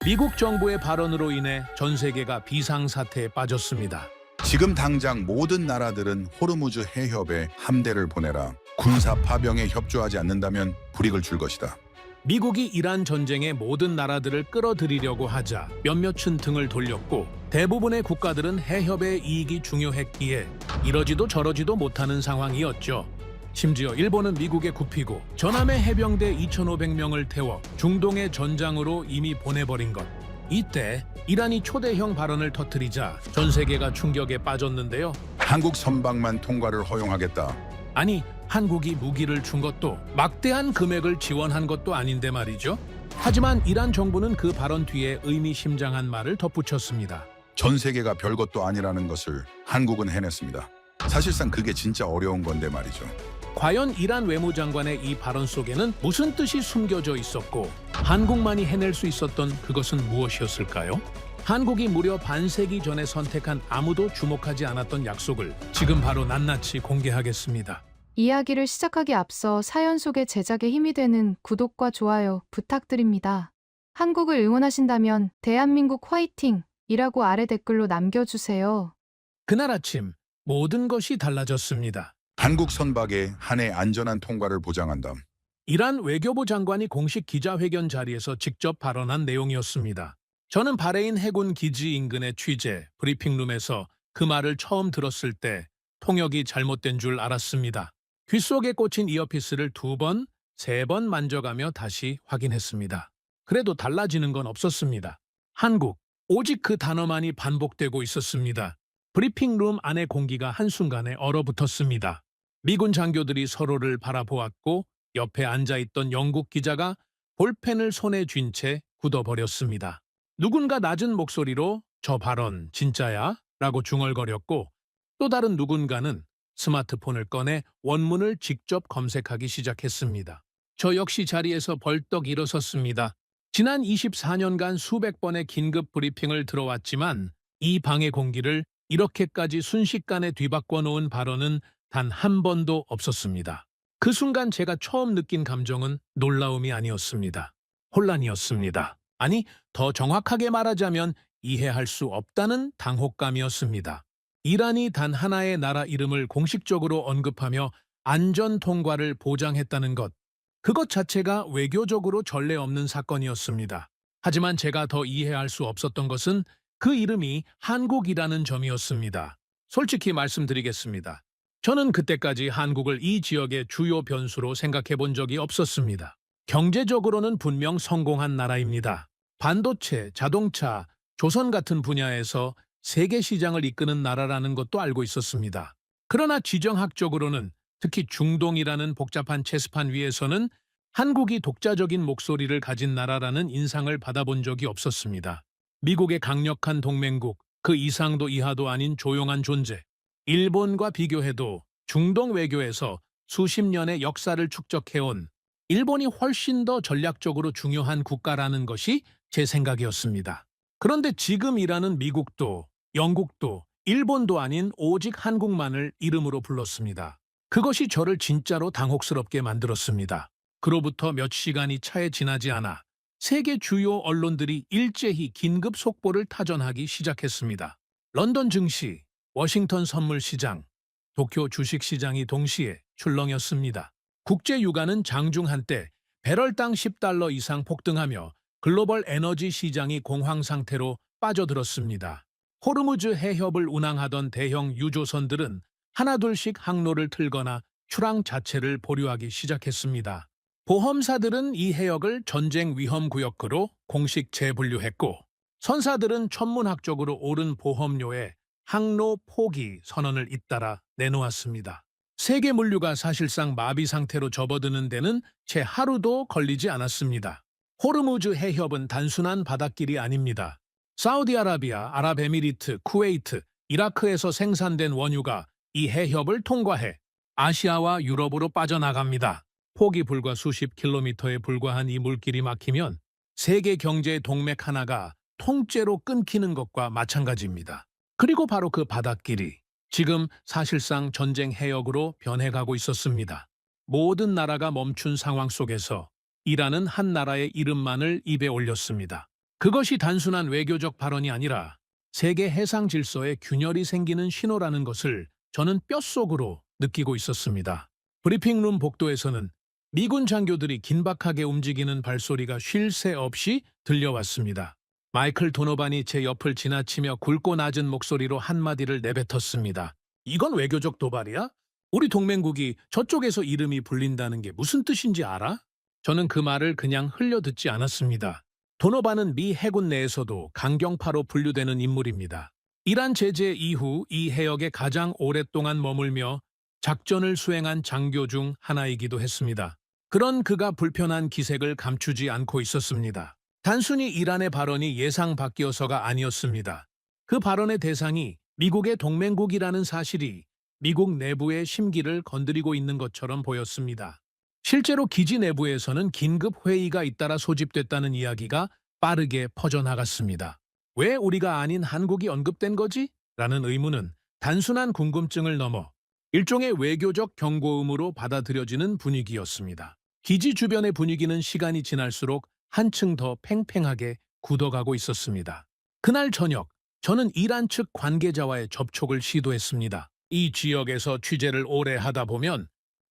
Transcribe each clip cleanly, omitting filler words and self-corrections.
미국 정부의 발언으로 인해 전 세계가 비상사태에 빠졌습니다. 지금 당장 모든 나라들은 호르무즈 해협에 함대를 보내라. 군사 파병에 협조하지 않는다면 불이익을 줄 것이다. 미국이 이란 전쟁에 모든 나라들을 끌어들이려고 하자 몇몇은 등을 돌렸고 대부분의 국가들은 해협의 이익이 중요했기에 이러지도 저러지도 못하는 상황이었죠. 심지어 일본은 미국에 굽히고 전함의 해병대 2,500명을 태워 중동의 전장으로 이미 보내버린 것. 이때 이란이 초대형 발언을 터뜨리자 전 세계가 충격에 빠졌는데요. 한국 선박만 통과를 허용하겠다. 아니, 한국이 무기를 준 것도 막대한 금액을 지원한 것도 아닌데 말이죠. 하지만 이란 정부는 그 발언 뒤에 의미심장한 말을 덧붙였습니다. 전 세계가 별것도 아니라는 것을 한국은 해냈습니다. 사실상 그게 진짜 어려운 건데 말이죠. 과연 이란 외무장관의 이 발언 속에는 무슨 뜻이 숨겨져 있었고 한국만이 해낼 수 있었던 그것은 무엇이었을까요? 한국이 무려 반세기 전에 선택한 아무도 주목하지 않았던 약속을 지금 바로 낱낱이 공개하겠습니다. 이야기를 시작하기 앞서 사연 속의 제작에 힘이 되는 구독과 좋아요 부탁드립니다. 한국을 응원하신다면 대한민국 화이팅! 이라고 아래 댓글로 남겨주세요. 그날 아침 모든 것이 달라졌습니다. 한국 선박의 한 해 안전한 통과를 보장한다. 이란 외교부 장관이 공식 기자회견 자리에서 직접 발언한 내용이었습니다. 저는 바레인 해군 기지 인근의 취재, 브리핑룸에서 그 말을 처음 들었을 때 통역이 잘못된 줄 알았습니다. 귓속에 꽂힌 이어피스를 2번, 3번 만져가며 다시 확인했습니다. 그래도 달라지는 건 없었습니다. 한국, 오직 그 단어만이 반복되고 있었습니다. 브리핑룸 안의 공기가 한순간에 얼어붙었습니다. 미군 장교들이 서로를 바라보았고 옆에 앉아있던 영국 기자가 볼펜을 손에 쥔 채 굳어버렸습니다. 누군가 낮은 목소리로 "저 발언 진짜야?" 라고 중얼거렸고 또 다른 누군가는 스마트폰을 꺼내 원문을 직접 검색하기 시작했습니다. 저 역시 자리에서 벌떡 일어섰습니다. 지난 24년간 수백 번의 긴급 브리핑을 들어왔지만 이 방의 공기를 이렇게까지 순식간에 뒤바꿔 놓은 발언은 단 한 번도 없었습니다. 그 순간 제가 처음 느낀 감정은 놀라움이 아니었습니다. 혼란이었습니다. 아니, 더 정확하게 말하자면 이해할 수 없다는 당혹감이었습니다. 이란이 단 하나의 나라 이름을 공식적으로 언급하며 안전 통과를 보장했다는 것. 그것 자체가 외교적으로 전례 없는 사건이었습니다. 하지만 제가 더 이해할 수 없었던 것은 그 이름이 한국이라는 점이었습니다. 솔직히 말씀드리겠습니다. 저는 그때까지 한국을 이 지역의 주요 변수로 생각해 본 적이 없었습니다. 경제적으로는 분명 성공한 나라입니다. 반도체, 자동차, 조선 같은 분야에서 세계 시장을 이끄는 나라라는 것도 알고 있었습니다. 그러나 지정학적으로는 특히 중동이라는 복잡한 체스판 위에서는 한국이 독자적인 목소리를 가진 나라라는 인상을 받아본 적이 없었습니다. 미국의 강력한 동맹국, 그 이상도 이하도 아닌 조용한 존재. 일본과 비교해도 중동 외교에서 수십 년의 역사를 축적해온 일본이 훨씬 더 전략적으로 중요한 국가라는 것이 제 생각이었습니다. 그런데 지금 이라는 미국도 영국도 일본도 아닌 오직 한국만을 이름으로 불렀습니다. 그것이 저를 진짜로 당혹스럽게 만들었습니다. 그로부터 몇 시간이 차에 지나지 않아 세계 주요 언론들이 일제히 긴급 속보를 타전하기 시작했습니다. 런던 증시, 워싱턴 선물시장, 도쿄 주식시장이 동시에 출렁였습니다. 국제 유가는 장중 한때 배럴당 10달러 이상 폭등하며 글로벌 에너지 시장이 공황 상태로 빠져들었습니다. 호르무즈 해협을 운항하던 대형 유조선들은 하나둘씩 항로를 틀거나 출항 자체를 보류하기 시작했습니다. 보험사들은 이 해역을 전쟁 위험 구역으로 공식 재분류했고 선사들은 천문학적으로 옳은 보험료에 항로 포기 선언을 잇따라 내놓았습니다. 세계 물류가 사실상 마비 상태로 접어드는 데는 채 하루도 걸리지 않았습니다. 호르무즈 해협은 단순한 바닷길이 아닙니다. 사우디아라비아, 아랍에미리트, 쿠웨이트, 이라크에서 생산된 원유가 이 해협을 통과해 아시아와 유럽으로 빠져나갑니다. 폭이 불과 수십 킬로미터에 불과한 이 물길이 막히면 세계 경제의 동맥 하나가 통째로 끊기는 것과 마찬가지입니다. 그리고 바로 그 바닷길이 지금 사실상 전쟁 해역으로 변해가고 있었습니다. 모든 나라가 멈춘 상황 속에서 이란은 한 나라의 이름만을 입에 올렸습니다. 그것이 단순한 외교적 발언이 아니라 세계 해상 질서에 균열이 생기는 신호라는 것을 저는 뼛속으로 느끼고 있었습니다. 브리핑룸 복도에서는 미군 장교들이 긴박하게 움직이는 발소리가 쉴 새 없이 들려왔습니다. 마이클 도노반이 제 옆을 지나치며 굵고 낮은 목소리로 한마디를 내뱉었습니다. 이건 외교적 도발이야? 우리 동맹국이 저쪽에서 이름이 불린다는 게 무슨 뜻인지 알아? 저는 그 말을 그냥 흘려듣지 않았습니다. 도노반은 미 해군 내에서도 강경파로 분류되는 인물입니다. 이란 제재 이후 이 해역에 가장 오랫동안 머물며 작전을 수행한 장교 중 하나이기도 했습니다. 그런 그가 불편한 기색을 감추지 않고 있었습니다. 단순히 이란의 발언이 예상 밖이어서가 아니었습니다. 그 발언의 대상이 미국의 동맹국이라는 사실이 미국 내부의 심기를 건드리고 있는 것처럼 보였습니다. 실제로 기지 내부에서는 긴급 회의가 잇따라 소집됐다는 이야기가 빠르게 퍼져나갔습니다. 왜 우리가 아닌 한국이 언급된 거지? 라는 의문은 단순한 궁금증을 넘어 일종의 외교적 경고음으로 받아들여지는 분위기였습니다. 기지 주변의 분위기는 시간이 지날수록 한층 더 팽팽하게 굳어가고 있었습니다. 그날 저녁, 저는 이란 측 관계자와의 접촉을 시도했습니다. 이 지역에서 취재를 오래 하다 보면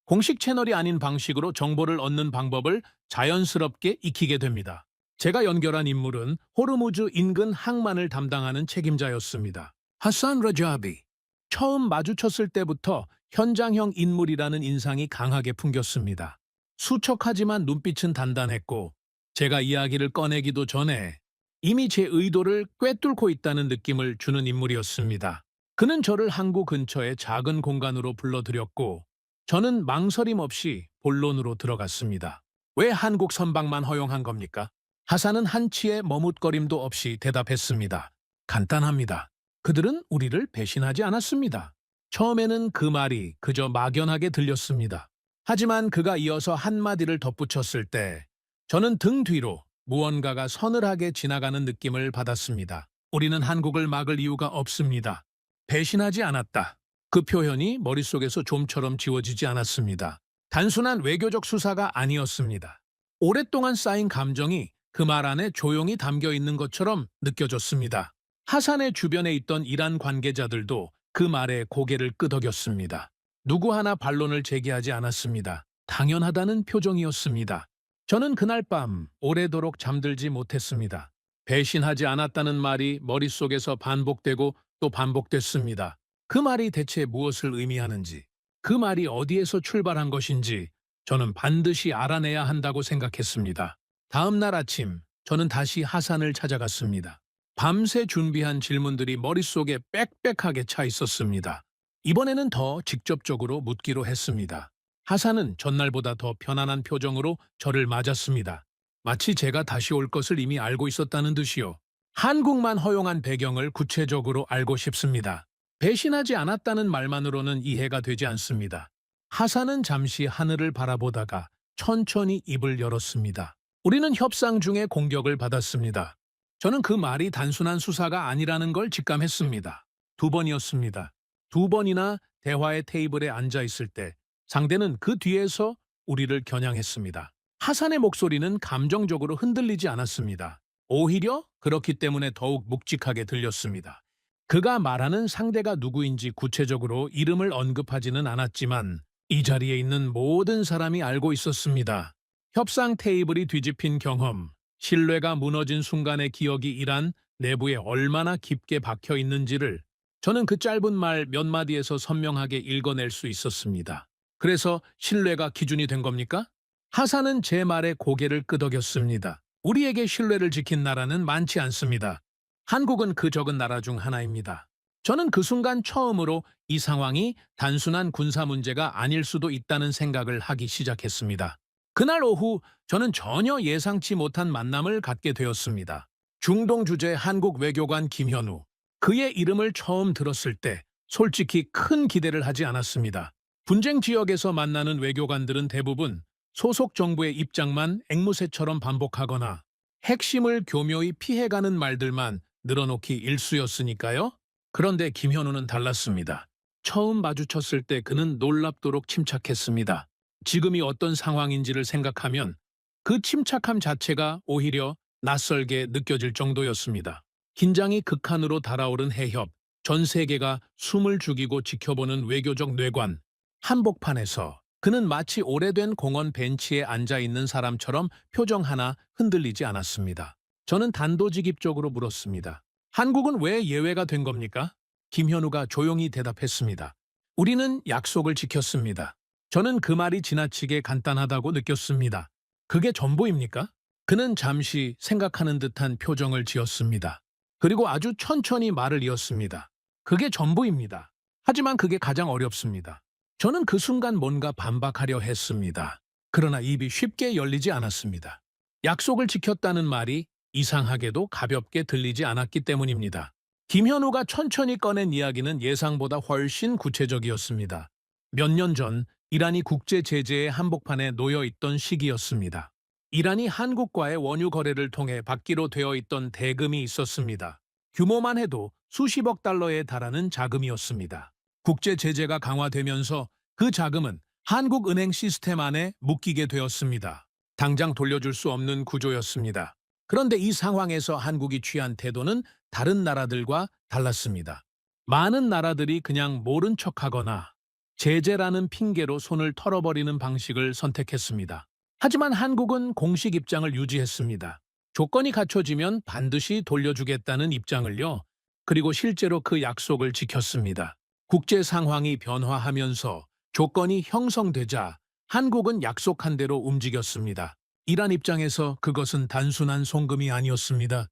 공식 채널이 아닌 방식으로 정보를 얻는 방법을 자연스럽게 익히게 됩니다. 제가 연결한 인물은 호르무즈 인근 항만을 담당하는 책임자였습니다. 하산 라자비. 처음 마주쳤을 때부터 현장형 인물이라는 인상이 강하게 풍겼습니다. 수척하지만 눈빛은 단단했고 제가 이야기를 꺼내기도 전에 이미 제 의도를 꿰뚫고 있다는 느낌을 주는 인물이었습니다. 그는 저를 항구 근처의 작은 공간으로 불러들였고 저는 망설임 없이 본론으로 들어갔습니다. 왜 한국 선박만 허용한 겁니까? 하산은 한치의 머뭇거림도 없이 대답했습니다. 간단합니다. 그들은 우리를 배신하지 않았습니다. 처음에는 그 말이 그저 막연하게 들렸습니다. 하지만 그가 이어서 한마디를 덧붙였을 때 저는 등 뒤로 무언가가 서늘하게 지나가는 느낌을 받았습니다. 우리는 한국을 막을 이유가 없습니다. 배신하지 않았다. 그 표현이 머릿속에서 좀처럼 지워지지 않았습니다. 단순한 외교적 수사가 아니었습니다. 오랫동안 쌓인 감정이 그 말 안에 조용히 담겨 있는 것처럼 느껴졌습니다. 하산의 주변에 있던 이란 관계자들도 그 말에 고개를 끄덕였습니다. 누구 하나 반론을 제기하지 않았습니다. 당연하다는 표정이었습니다. 저는 그날 밤 오래도록 잠들지 못했습니다. 배신하지 않았다는 말이 머릿속에서 반복되고 또 반복됐습니다. 그 말이 대체 무엇을 의미하는지, 그 말이 어디에서 출발한 것인지 저는 반드시 알아내야 한다고 생각했습니다. 다음 날 아침, 저는 다시 하산을 찾아갔습니다. 밤새 준비한 질문들이 머릿속에 빽빽하게 차 있었습니다. 이번에는 더 직접적으로 묻기로 했습니다. 하산은 전날보다 더 편안한 표정으로 저를 맞았습니다. 마치 제가 다시 올 것을 이미 알고 있었다는 듯이요. 한국만 허용한 배경을 구체적으로 알고 싶습니다. 배신하지 않았다는 말만으로는 이해가 되지 않습니다. 하산은 잠시 하늘을 바라보다가 천천히 입을 열었습니다. 우리는 협상 중에 공격을 받았습니다. 저는 그 말이 단순한 수사가 아니라는 걸 직감했습니다. 2번이었습니다. 2번이나 대화의 테이블에 앉아 있을 때 상대는 그 뒤에서 우리를 겨냥했습니다. 하산의 목소리는 감정적으로 흔들리지 않았습니다. 오히려 그렇기 때문에 더욱 묵직하게 들렸습니다. 그가 말하는 상대가 누구인지 구체적으로 이름을 언급하지는 않았지만 이 자리에 있는 모든 사람이 알고 있었습니다. 협상 테이블이 뒤집힌 경험, 신뢰가 무너진 순간의 기억이 이란 내부에 얼마나 깊게 박혀 있는지를 저는 그 짧은 말 몇 마디에서 선명하게 읽어낼 수 있었습니다. 그래서 신뢰가 기준이 된 겁니까? 하산은 제 말에 고개를 끄덕였습니다. 우리에게 신뢰를 지킨 나라는 많지 않습니다. 한국은 그 적은 나라 중 하나입니다. 저는 그 순간 처음으로 이 상황이 단순한 군사 문제가 아닐 수도 있다는 생각을 하기 시작했습니다. 그날 오후 저는 전혀 예상치 못한 만남을 갖게 되었습니다. 중동 주재 한국 외교관 김현우. 그의 이름을 처음 들었을 때 솔직히 큰 기대를 하지 않았습니다. 분쟁 지역에서 만나는 외교관들은 대부분 소속 정부의 입장만 앵무새처럼 반복하거나 핵심을 교묘히 피해가는 말들만 늘어놓기 일쑤였으니까요. 그런데 김현우는 달랐습니다. 처음 마주쳤을 때 그는 놀랍도록 침착했습니다. 지금이 어떤 상황인지를 생각하면 그 침착함 자체가 오히려 낯설게 느껴질 정도였습니다. 긴장이 극한으로 달아오른 해협, 전 세계가 숨을 죽이고 지켜보는 외교적 뇌관, 한복판에서 그는 마치 오래된 공원 벤치에 앉아 있는 사람처럼 표정 하나 흔들리지 않았습니다. 저는 단도직입적으로 물었습니다. 한국은 왜 예외가 된 겁니까? 김현우가 조용히 대답했습니다. 우리는 약속을 지켰습니다. 저는 그 말이 지나치게 간단하다고 느꼈습니다. 그게 전부입니까? 그는 잠시 생각하는 듯한 표정을 지었습니다. 그리고 아주 천천히 말을 이었습니다. 그게 전부입니다. 하지만 그게 가장 어렵습니다. 저는 그 순간 뭔가 반박하려 했습니다. 그러나 입이 쉽게 열리지 않았습니다. 약속을 지켰다는 말이 이상하게도 가볍게 들리지 않았기 때문입니다. 김현우가 천천히 꺼낸 이야기는 예상보다 훨씬 구체적이었습니다. 몇 년 전 이란이 국제 제재의 한복판에 놓여 있던 시기였습니다. 이란이 한국과의 원유 거래를 통해 받기로 되어 있던 대금이 있었습니다. 규모만 해도 수십억 달러에 달하는 자금이었습니다. 국제 제재가 강화되면서 그 자금은 한국 은행 시스템 안에 묶이게 되었습니다. 당장 돌려줄 수 없는 구조였습니다. 그런데 이 상황에서 한국이 취한 태도는 다른 나라들과 달랐습니다. 많은 나라들이 그냥 모른 척하거나 제재라는 핑계로 손을 털어버리는 방식을 선택했습니다. 하지만 한국은 공식 입장을 유지했습니다. 조건이 갖춰지면 반드시 돌려주겠다는 입장을요. 그리고 실제로 그 약속을 지켰습니다. 국제 상황이 변화하면서 조건이 형성되자 한국은 약속한 대로 움직였습니다. 이란 입장에서 그것은 단순한 송금이 아니었습니다.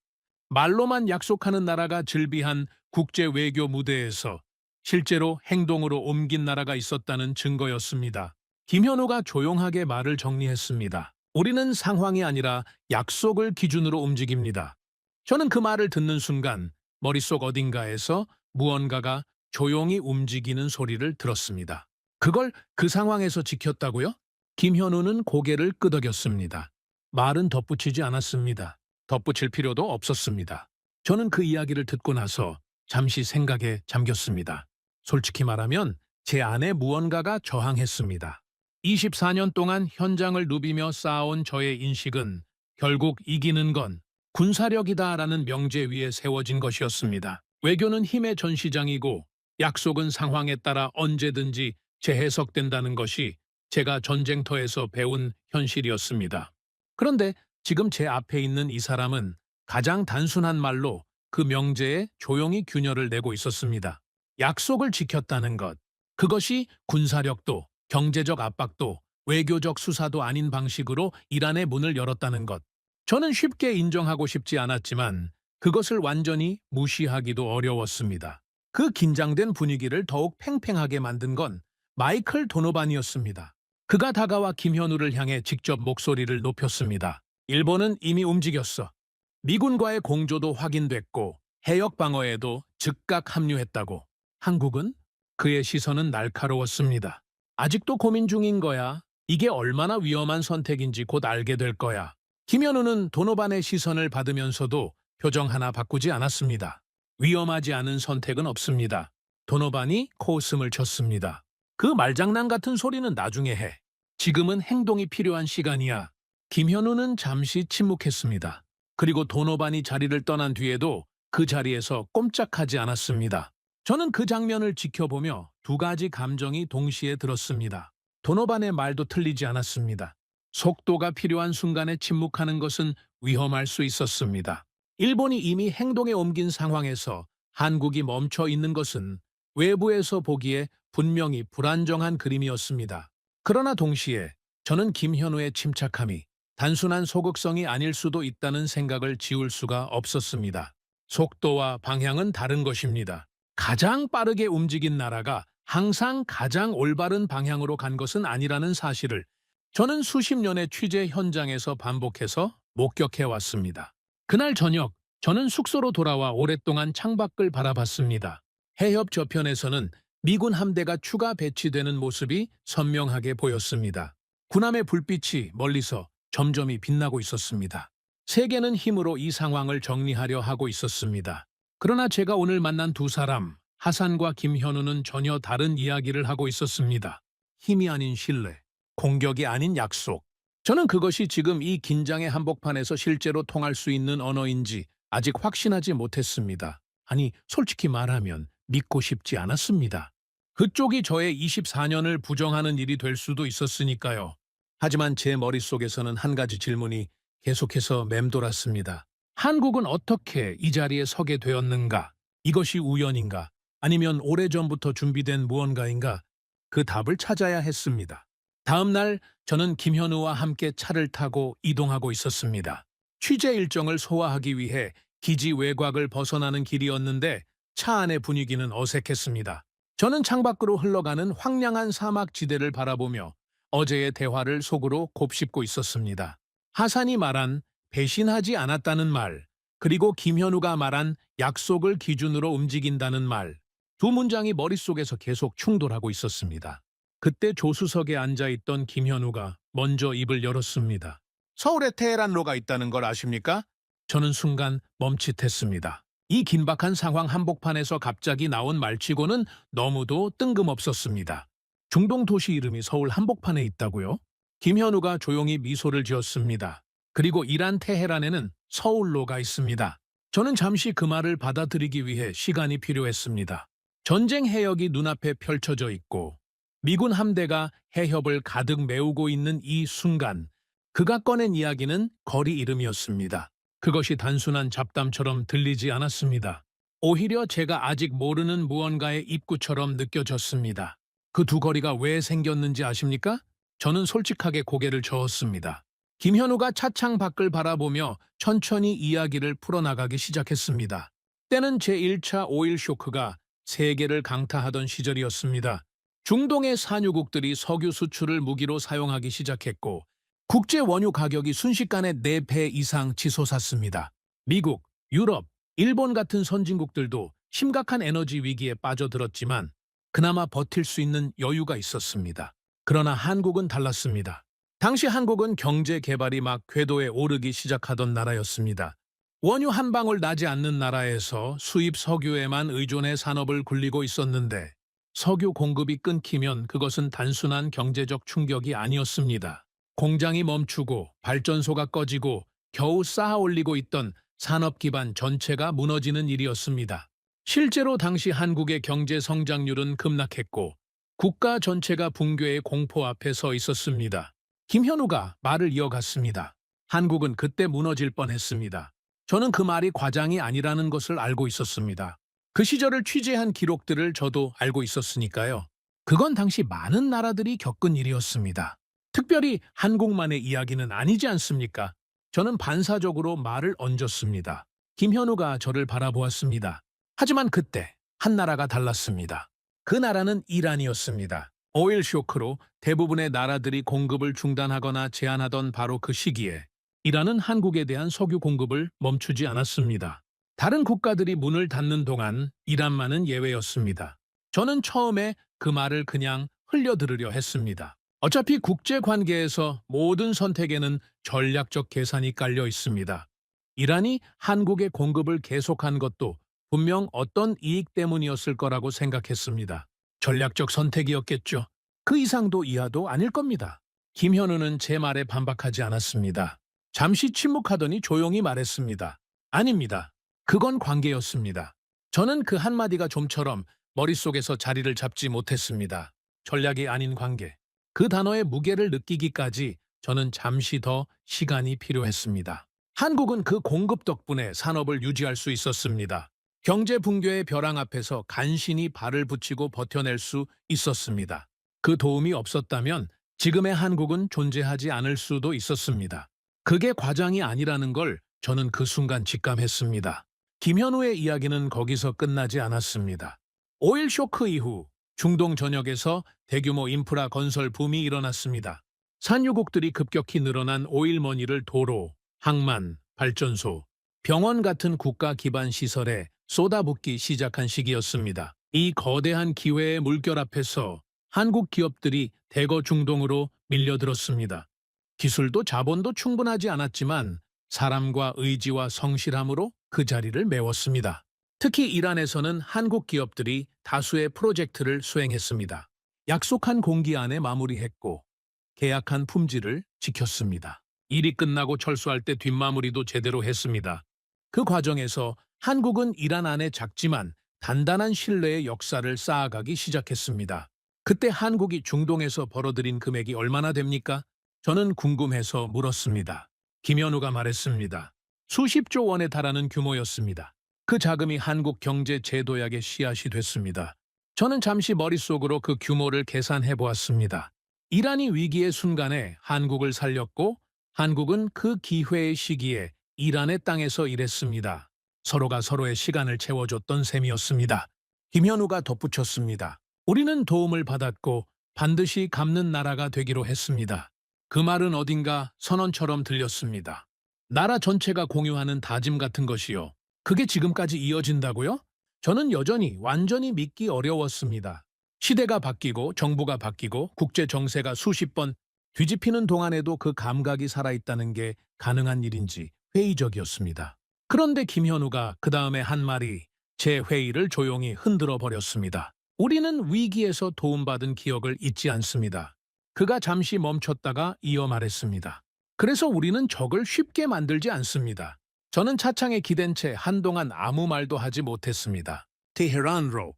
말로만 약속하는 나라가 즐비한 국제 외교 무대에서 실제로 행동으로 옮긴 나라가 있었다는 증거였습니다. 김현우가 조용하게 말을 정리했습니다. 우리는 상황이 아니라 약속을 기준으로 움직입니다. 저는 그 말을 듣는 순간 머릿속 어딘가에서 무언가가 조용히 움직이는 소리를 들었습니다. 그걸 그 상황에서 지켰다고요? 김현우는 고개를 끄덕였습니다. 말은 덧붙이지 않았습니다. 덧붙일 필요도 없었습니다. 저는 그 이야기를 듣고 나서 잠시 생각에 잠겼습니다. 솔직히 말하면 제 안에 무언가가 저항했습니다. 24년 동안 현장을 누비며 쌓아온 저의 인식은 결국 이기는 건 군사력이다라는 명제 위에 세워진 것이었습니다. 외교는 힘의 전시장이고 약속은 상황에 따라 언제든지 재해석된다는 것이 제가 전쟁터에서 배운 현실이었습니다. 그런데 지금 제 앞에 있는 이 사람은 가장 단순한 말로 그 명제에 조용히 균열을 내고 있었습니다. 약속을 지켰다는 것, 그것이 군사력도 경제적 압박도 외교적 수사도 아닌 방식으로 이란의 문을 열었다는 것. 저는 쉽게 인정하고 싶지 않았지만 그것을 완전히 무시하기도 어려웠습니다. 그 긴장된 분위기를 더욱 팽팽하게 만든 건 마이클 도노반이었습니다. 그가 다가와 김현우를 향해 직접 목소리를 높였습니다. 일본은 이미 움직였어. 미군과의 공조도 확인됐고 해역 방어에도 즉각 합류했다고. 한국은? 그의 시선은 날카로웠습니다. 아직도 고민 중인 거야. 이게 얼마나 위험한 선택인지 곧 알게 될 거야. 김현우는 도노반의 시선을 받으면서도 표정 하나 바꾸지 않았습니다. 위험하지 않은 선택은 없습니다. 도노반이 코웃음을 쳤습니다. 그 말장난 같은 소리는 나중에 해. 지금은 행동이 필요한 시간이야. 김현우는 잠시 침묵했습니다. 그리고 도노반이 자리를 떠난 뒤에도 그 자리에서 꼼짝하지 않았습니다. 저는 그 장면을 지켜보며 두 가지 감정이 동시에 들었습니다. 도노반의 말도 틀리지 않았습니다. 속도가 필요한 순간에 침묵하는 것은 위험할 수 있었습니다. 일본이 이미 행동에 옮긴 상황에서 한국이 멈춰 있는 것은 외부에서 보기에 분명히 불안정한 그림이었습니다. 그러나 동시에 저는 김현우의 침착함이 단순한 소극성이 아닐 수도 있다는 생각을 지울 수가 없었습니다. 속도와 방향은 다른 것입니다. 가장 빠르게 움직인 나라가 항상 가장 올바른 방향으로 간 것은 아니라는 사실을 저는 수십 년의 취재 현장에서 반복해서 목격해 왔습니다. 그날 저녁, 저는 숙소로 돌아와 오랫동안 창밖을 바라봤습니다. 해협 저편에서는 미군 함대가 추가 배치되는 모습이 선명하게 보였습니다. 군함의 불빛이 멀리서 점점이 빛나고 있었습니다. 세계는 힘으로 이 상황을 정리하려 하고 있었습니다. 그러나 제가 오늘 만난 두 사람, 하산과 김현우는 전혀 다른 이야기를 하고 있었습니다. 힘이 아닌 신뢰, 공격이 아닌 약속, 저는 그것이 지금 이 긴장의 한복판에서 실제로 통할 수 있는 언어인지 아직 확신하지 못했습니다. 아니, 솔직히 말하면 믿고 싶지 않았습니다. 그쪽이 저의 24년을 부정하는 일이 될 수도 있었으니까요. 하지만 제 머릿속에서는 한 가지 질문이 계속해서 맴돌았습니다. 한국은 어떻게 이 자리에 서게 되었는가? 이것이 우연인가? 아니면 오래전부터 준비된 무언가인가? 그 답을 찾아야 했습니다. 다음 날 저는 김현우와 함께 차를 타고 이동하고 있었습니다. 취재 일정을 소화하기 위해 기지 외곽을 벗어나는 길이었는데 차 안의 분위기는 어색했습니다. 저는 창밖으로 흘러가는 황량한 사막지대를 바라보며 어제의 대화를 속으로 곱씹고 있었습니다. 하산이 말한 배신하지 않았다는 말, 그리고 김현우가 말한 약속을 기준으로 움직인다는 말, 두 문장이 머릿속에서 계속 충돌하고 있었습니다. 그때 조수석에 앉아있던 김현우가 먼저 입을 열었습니다. 서울에 테헤란로가 있다는 걸 아십니까? 저는 순간 멈칫했습니다. 이 긴박한 상황 한복판에서 갑자기 나온 말치고는 너무도 뜬금없었습니다. 중동 도시 이름이 서울 한복판에 있다고요? 김현우가 조용히 미소를 지었습니다. 그리고 이란 테헤란에는 서울로가 있습니다. 저는 잠시 그 말을 받아들이기 위해 시간이 필요했습니다. 전쟁 해역이 눈앞에 펼쳐져 있고 미군 함대가 해협을 가득 메우고 있는 이 순간 그가 꺼낸 이야기는 거리 이름이었습니다. 그것이 단순한 잡담처럼 들리지 않았습니다. 오히려 제가 아직 모르는 무언가의 입구처럼 느껴졌습니다. 그 두 거리가 왜 생겼는지 아십니까? 저는 솔직하게 고개를 저었습니다. 김현우가 차창 밖을 바라보며 천천히 이야기를 풀어나가기 시작했습니다. 때는 제1차 오일 쇼크가 세계를 강타하던 시절이었습니다. 중동의 산유국들이 석유 수출을 무기로 사용하기 시작했고 국제 원유 가격이 순식간에 4배 이상 치솟았습니다. 미국, 유럽, 일본 같은 선진국들도 심각한 에너지 위기에 빠져들었지만 그나마 버틸 수 있는 여유가 있었습니다. 그러나 한국은 달랐습니다. 당시 한국은 경제 개발이 막 궤도에 오르기 시작하던 나라였습니다. 원유 한 방울 나지 않는 나라에서 수입 석유에만 의존해 산업을 굴리고 있었는데 석유 공급이 끊기면 그것은 단순한 경제적 충격이 아니었습니다. 공장이 멈추고 발전소가 꺼지고 겨우 쌓아 올리고 있던 산업 기반 전체가 무너지는 일이었습니다. 실제로 당시 한국의 경제 성장률은 급락했고 국가 전체가 붕괴의 공포 앞에 서 있었습니다. 김현우가 말을 이어갔습니다. 한국은 그때 무너질 뻔했습니다. 저는 그 말이 과장이 아니라는 것을 알고 있었습니다. 그 시절을 취재한 기록들을 저도 알고 있었으니까요. 그건 당시 많은 나라들이 겪은 일이었습니다. 특별히 한국만의 이야기는 아니지 않습니까? 저는 반사적으로 말을 얹었습니다. 김현우가 저를 바라보았습니다. 하지만 그때 한 나라가 달랐습니다. 그 나라는 이란이었습니다. 오일 쇼크로 대부분의 나라들이 공급을 중단하거나 제한하던 바로 그 시기에 이란은 한국에 대한 석유 공급을 멈추지 않았습니다. 다른 국가들이 문을 닫는 동안 이란만은 예외였습니다. 저는 처음에 그 말을 그냥 흘려들으려 했습니다. 어차피 국제관계에서 모든 선택에는 전략적 계산이 깔려 있습니다. 이란이 한국의 공급을 계속한 것도 분명 어떤 이익 때문이었을 거라고 생각했습니다. 전략적 선택이었겠죠. 그 이상도 이하도 아닐 겁니다. 김현우는 제 말에 반박하지 않았습니다. 잠시 침묵하더니 조용히 말했습니다. 아닙니다. 그건 관계였습니다. 저는 그 한마디가 좀처럼 머릿속에서 자리를 잡지 못했습니다. 전략이 아닌 관계. 그 단어의 무게를 느끼기까지 저는 잠시 더 시간이 필요했습니다. 한국은 그 공급 덕분에 산업을 유지할 수 있었습니다. 경제 붕괴의 벼랑 앞에서 간신히 발을 붙이고 버텨낼 수 있었습니다. 그 도움이 없었다면 지금의 한국은 존재하지 않을 수도 있었습니다. 그게 과장이 아니라는 걸 저는 그 순간 직감했습니다. 김현우의 이야기는 거기서 끝나지 않았습니다. 오일 쇼크 이후 중동 전역에서 대규모 인프라 건설 붐이 일어났습니다. 산유국들이 급격히 늘어난 오일머니를 도로, 항만, 발전소, 병원 같은 국가 기반 시설에 쏟아붓기 시작한 시기였습니다. 이 거대한 기회의 물결 앞에서 한국 기업들이 대거 중동으로 밀려들었습니다. 기술도 자본도 충분하지 않았지만 사람과 의지와 성실함으로 그 자리를 메웠습니다. 특히 이란에서는 한국 기업들이 다수의 프로젝트를 수행했습니다. 약속한 공기안에 마무리했고 계약한 품질을 지켰습니다. 일이 끝나고 철수할 때 뒷마무리도 제대로 했습니다. 그 과정에서 한국은 이란 안에 작지만 단단한 신뢰의 역사를 쌓아가기 시작했습니다. 그때 한국이 중동에서 벌어들인 금액이 얼마나 됩니까? 저는 궁금해서 물었습니다. 김현우가 말했습니다. 수십조 원에 달하는 규모였습니다. 그 자금이 한국 경제 재도약의 씨앗이 됐습니다. 저는 잠시 머릿속으로 그 규모를 계산해 보았습니다. 이란이 위기의 순간에 한국을 살렸고 한국은 그 기회의 시기에 이란의 땅에서 일했습니다. 서로가 서로의 시간을 채워줬던 셈이었습니다. 김현우가 덧붙였습니다. 우리는 도움을 받았고 반드시 갚는 나라가 되기로 했습니다. 그 말은 어딘가 선언처럼 들렸습니다. 나라 전체가 공유하는 다짐 같은 것이요. 그게 지금까지 이어진다고요? 저는 여전히 완전히 믿기 어려웠습니다. 시대가 바뀌고 정부가 바뀌고 국제 정세가 수십 번 뒤집히는 동안에도 그 감각이 살아있다는 게 가능한 일인지 회의적이었습니다. 그런데 김현우가 그 다음에 한 말이 제 회의를 조용히 흔들어 버렸습니다. 우리는 위기에서 도움받은 기억을 잊지 않습니다. 그가 잠시 멈췄다가 이어 말했습니다. 그래서 우리는 적을 쉽게 만들지 않습니다. 저는 차창에 기댄 채 한동안 아무 말도 하지 못했습니다. 테헤란으로,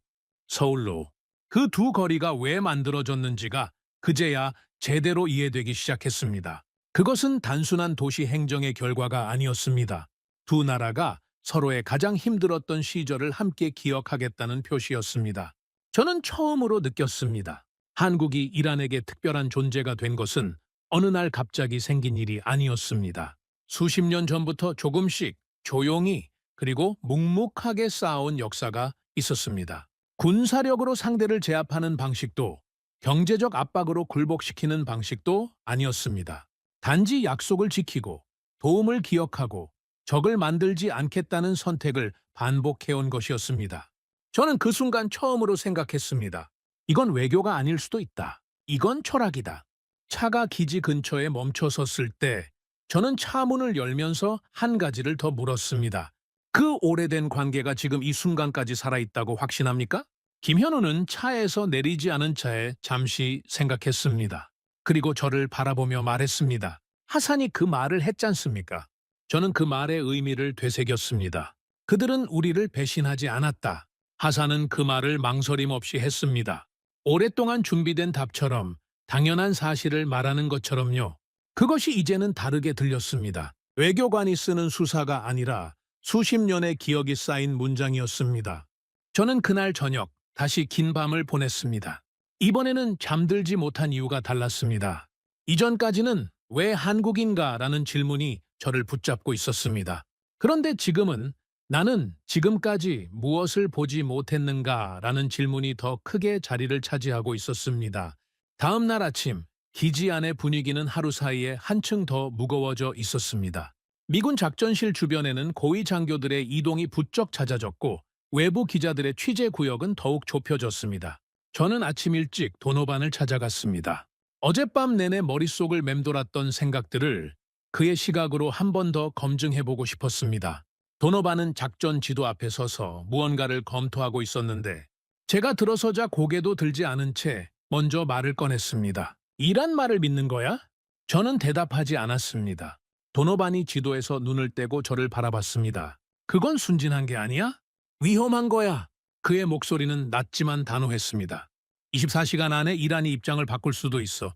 서울로 그 두 거리가 왜 만들어졌는지가 그제야 제대로 이해되기 시작했습니다. 그것은 단순한 도시 행정의 결과가 아니었습니다. 두 나라가 서로의 가장 힘들었던 시절을 함께 기억하겠다는 표시였습니다. 저는 처음으로 느꼈습니다. 한국이 이란에게 특별한 존재가 된 것은 어느 날 갑자기 생긴 일이 아니었습니다. 수십 년 전부터 조금씩 조용히 그리고 묵묵하게 쌓아온 역사가 있었습니다. 군사력으로 상대를 제압하는 방식도 경제적 압박으로 굴복시키는 방식도 아니었습니다. 단지 약속을 지키고 도움을 기억하고 적을 만들지 않겠다는 선택을 반복해온 것이었습니다. 저는 그 순간 처음으로 생각했습니다. 이건 외교가 아닐 수도 있다. 이건 철학이다. 차가 기지 근처에 멈춰섰을 때 저는 차 문을 열면서 한 가지를 더 물었습니다. 그 오래된 관계가 지금 이 순간까지 살아있다고 확신합니까? 김현우는 차에서 내리지 않은 차에 잠시 생각했습니다. 그리고 저를 바라보며 말했습니다. 하산이 그 말을 했잖습니까? 저는 그 말의 의미를 되새겼습니다. 그들은 우리를 배신하지 않았다. 하산은 그 말을 망설임 없이 했습니다. 오랫동안 준비된 답처럼 당연한 사실을 말하는 것처럼요. 그것이 이제는 다르게 들렸습니다. 외교관이 쓰는 수사가 아니라 수십 년의 기억이 쌓인 문장이었습니다. 저는 그날 저녁 다시 긴 밤을 보냈습니다. 이번에는 잠들지 못한 이유가 달랐습니다. 이전까지는 왜 한국인가라는 질문이 저를 붙잡고 있었습니다. 그런데 지금은 나는 지금까지 무엇을 보지 못했는가라는 질문이 더 크게 자리를 차지하고 있었습니다. 다음 날 아침 기지 안의 분위기는 하루 사이에 한층 더 무거워져 있었습니다. 미군 작전실 주변에는 고위 장교들의 이동이 부쩍 잦아졌고 외부 기자들의 취재 구역은 더욱 좁혀졌습니다. 저는 아침 일찍 도노반을 찾아갔습니다. 어젯밤 내내 머릿속을 맴돌았던 생각들을 그의 시각으로 한 번 더 검증해보고 싶었습니다. 도노반은 작전 지도 앞에 서서 무언가를 검토하고 있었는데 제가 들어서자 고개도 들지 않은 채 먼저 말을 꺼냈습니다. 이란 말을 믿는 거야? 저는 대답하지 않았습니다. 도노반이 지도에서 눈을 떼고 저를 바라봤습니다. 그건 순진한 게 아니야? 위험한 거야. 그의 목소리는 낮지만 단호했습니다. 24시간 안에 이란이 입장을 바꿀 수도 있어.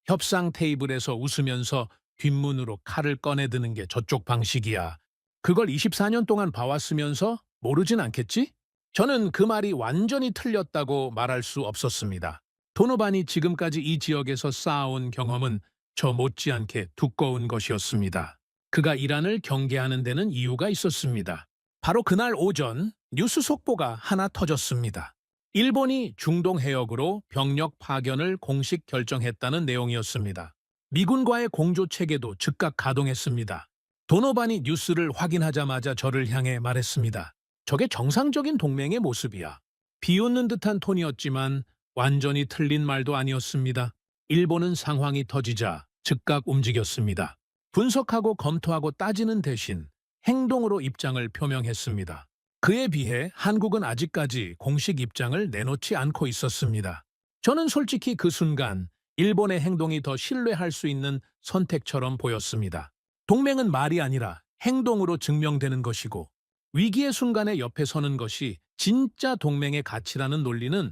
협상 테이블에서 웃으면서 뒷문으로 칼을 꺼내드는 게 저쪽 방식이야. 그걸 24년 동안 봐왔으면서 모르진 않겠지? 저는 그 말이 완전히 틀렸다고 말할 수 없었습니다. 도노반이 지금까지 이 지역에서 쌓아온 경험은 저 못지않게 두꺼운 것이었습니다. 그가 이란을 경계하는 데는 이유가 있었습니다. 바로 그날 오전 뉴스 속보가 하나 터졌습니다. 일본이 중동 해역으로 병력 파견을 공식 결정했다는 내용이었습니다. 미군과의 공조 체계도 즉각 가동했습니다. 도노반이 뉴스를 확인하자마자 저를 향해 말했습니다. 저게 정상적인 동맹의 모습이야. 비웃는 듯한 톤이었지만 완전히 틀린 말도 아니었습니다. 일본은 상황이 터지자 즉각 움직였습니다. 분석하고 검토하고 따지는 대신 행동으로 입장을 표명했습니다. 그에 비해 한국은 아직까지 공식 입장을 내놓지 않고 있었습니다. 저는 솔직히 그 순간 일본의 행동이 더 신뢰할 수 있는 선택처럼 보였습니다. 동맹은 말이 아니라 행동으로 증명되는 것이고 위기의 순간에 옆에 서는 것이 진짜 동맹의 가치라는 논리는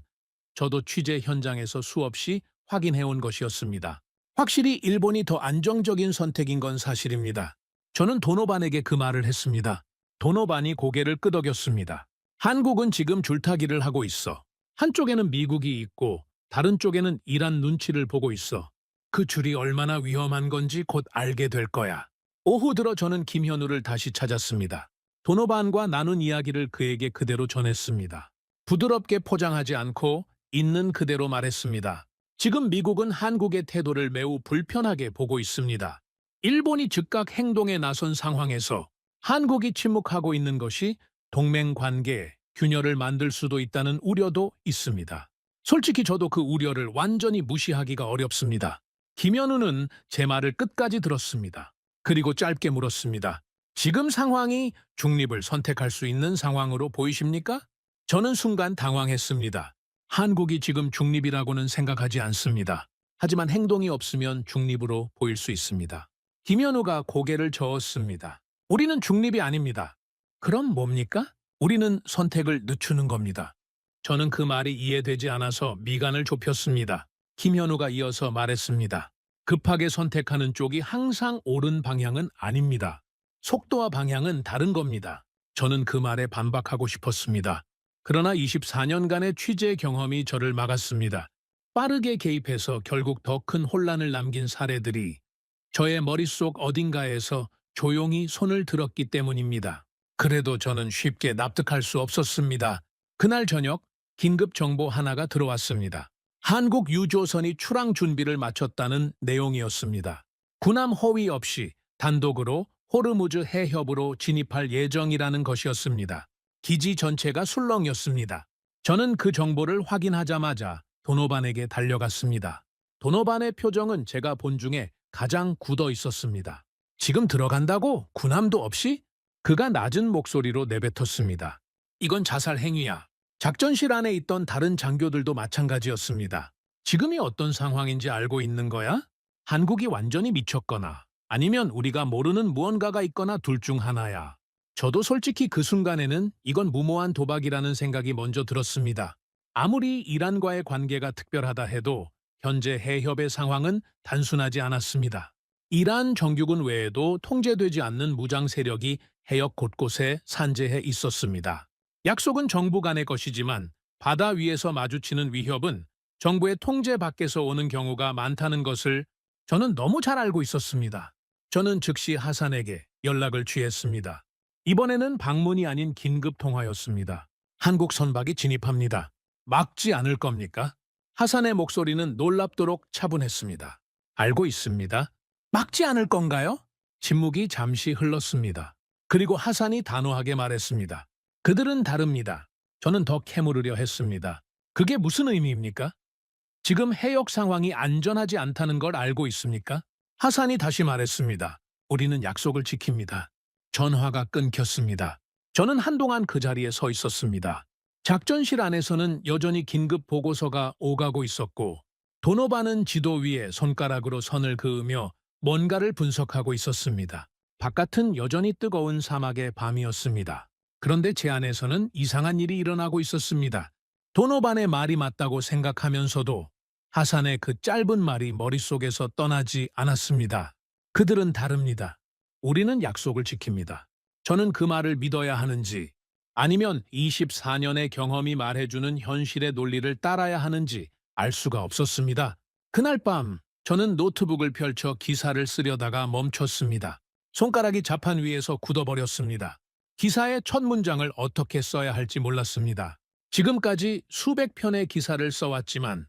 저도 취재 현장에서 수없이 확인해온 것이었습니다. 확실히 일본이 더 안정적인 선택인 건 사실입니다. 저는 도노반에게 그 말을 했습니다. 도노반이 고개를 끄덕였습니다. 한국은 지금 줄타기를 하고 있어. 한쪽에는 미국이 있고 다른 쪽에는 이란 눈치를 보고 있어. 그 줄이 얼마나 위험한 건지 곧 알게 될 거야. 오후 들어 저는 김현우를 다시 찾았습니다. 도노반과 나눈 이야기를 그에게 그대로 전했습니다. 부드럽게 포장하지 않고 있는 그대로 말했습니다. 지금 미국은 한국의 태도를 매우 불편하게 보고 있습니다. 일본이 즉각 행동에 나선 상황에서 한국이 침묵하고 있는 것이 동맹 관계에 균열을 만들 수도 있다는 우려도 있습니다. 솔직히 저도 그 우려를 완전히 무시하기가 어렵습니다. 김현우는 제 말을 끝까지 들었습니다. 그리고 짧게 물었습니다. 지금 상황이 중립을 선택할 수 있는 상황으로 보이십니까? 저는 순간 당황했습니다. 한국이 지금 중립이라고는 생각하지 않습니다. 하지만 행동이 없으면 중립으로 보일 수 있습니다. 김현우가 고개를 저었습니다. 우리는 중립이 아닙니다. 그럼 뭡니까? 우리는 선택을 늦추는 겁니다. 저는 그 말이 이해되지 않아서 미간을 좁혔습니다. 김현우가 이어서 말했습니다. 급하게 선택하는 쪽이 항상 옳은 방향은 아닙니다. 속도와 방향은 다른 겁니다. 저는 그 말에 반박하고 싶었습니다. 그러나 24년간의 취재 경험이 저를 막았습니다. 빠르게 개입해서 결국 더 큰 혼란을 남긴 사례들이 저의 머릿속 어딘가에서 조용히 손을 들었기 때문입니다. 그래도 저는 쉽게 납득할 수 없었습니다. 그날 저녁 긴급 정보 하나가 들어왔습니다. 한국 유조선이 출항 준비를 마쳤다는 내용이었습니다. 군함 호위 없이 단독으로 호르무즈 해협으로 진입할 예정이라는 것이었습니다. 기지 전체가 술렁였습니다. 저는 그 정보를 확인하자마자 도노반에게 달려갔습니다. 도노반의 표정은 제가 본 중에 가장 굳어 있었습니다. 지금 들어간다고? 군함도 없이? 그가 낮은 목소리로 내뱉었습니다. 이건 자살 행위야. 작전실 안에 있던 다른 장교들도 마찬가지였습니다. 지금이 어떤 상황인지 알고 있는 거야? 한국이 완전히 미쳤거나 아니면 우리가 모르는 무언가가 있거나 둘 중 하나야. 저도 솔직히 그 순간에는 이건 무모한 도박이라는 생각이 먼저 들었습니다. 아무리 이란과의 관계가 특별하다 해도 현재 해협의 상황은 단순하지 않았습니다. 이란 정규군 외에도 통제되지 않는 무장 세력이 해역 곳곳에 산재해 있었습니다. 약속은 정부 간의 것이지만 바다 위에서 마주치는 위협은 정부의 통제 밖에서 오는 경우가 많다는 것을 저는 너무 잘 알고 있었습니다. 저는 즉시 하산에게 연락을 취했습니다. 이번에는 방문이 아닌 긴급 통화였습니다. 한국 선박이 진입합니다. 막지 않을 겁니까? 하산의 목소리는 놀랍도록 차분했습니다. 알고 있습니다. 막지 않을 건가요? 침묵이 잠시 흘렀습니다. 그리고 하산이 단호하게 말했습니다. 그들은 다릅니다. 저는 더 캐물으려 했습니다. 그게 무슨 의미입니까? 지금 해역 상황이 안전하지 않다는 걸 알고 있습니까? 하산이 다시 말했습니다. 우리는 약속을 지킵니다. 전화가 끊겼습니다. 저는 한동안 그 자리에 서 있었습니다. 작전실 안에서는 여전히 긴급 보고서가 오가고 있었고 도노반은 지도 위에 손가락으로 선을 그으며 뭔가를 분석하고 있었습니다. 바깥은 여전히 뜨거운 사막의 밤이었습니다. 그런데 제 안에서는 이상한 일이 일어나고 있었습니다. 도노반의 말이 맞다고 생각하면서도 하산의 그 짧은 말이 머릿속에서 떠나지 않았습니다. 그들은 다릅니다. 우리는 약속을 지킵니다. 저는 그 말을 믿어야 하는지 아니면 24년의 경험이 말해주는 현실의 논리를 따라야 하는지 알 수가 없었습니다. 그날 밤 저는 노트북을 펼쳐 기사를 쓰려다가 멈췄습니다. 손가락이 자판 위에서 굳어버렸습니다. 기사의 첫 문장을 어떻게 써야 할지 몰랐습니다. 지금까지 수백 편의 기사를 써왔지만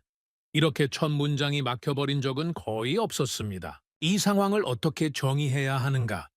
이렇게 첫 문장이 막혀버린 적은 거의 없었습니다. 이 상황을 어떻게 정의해야 하는가?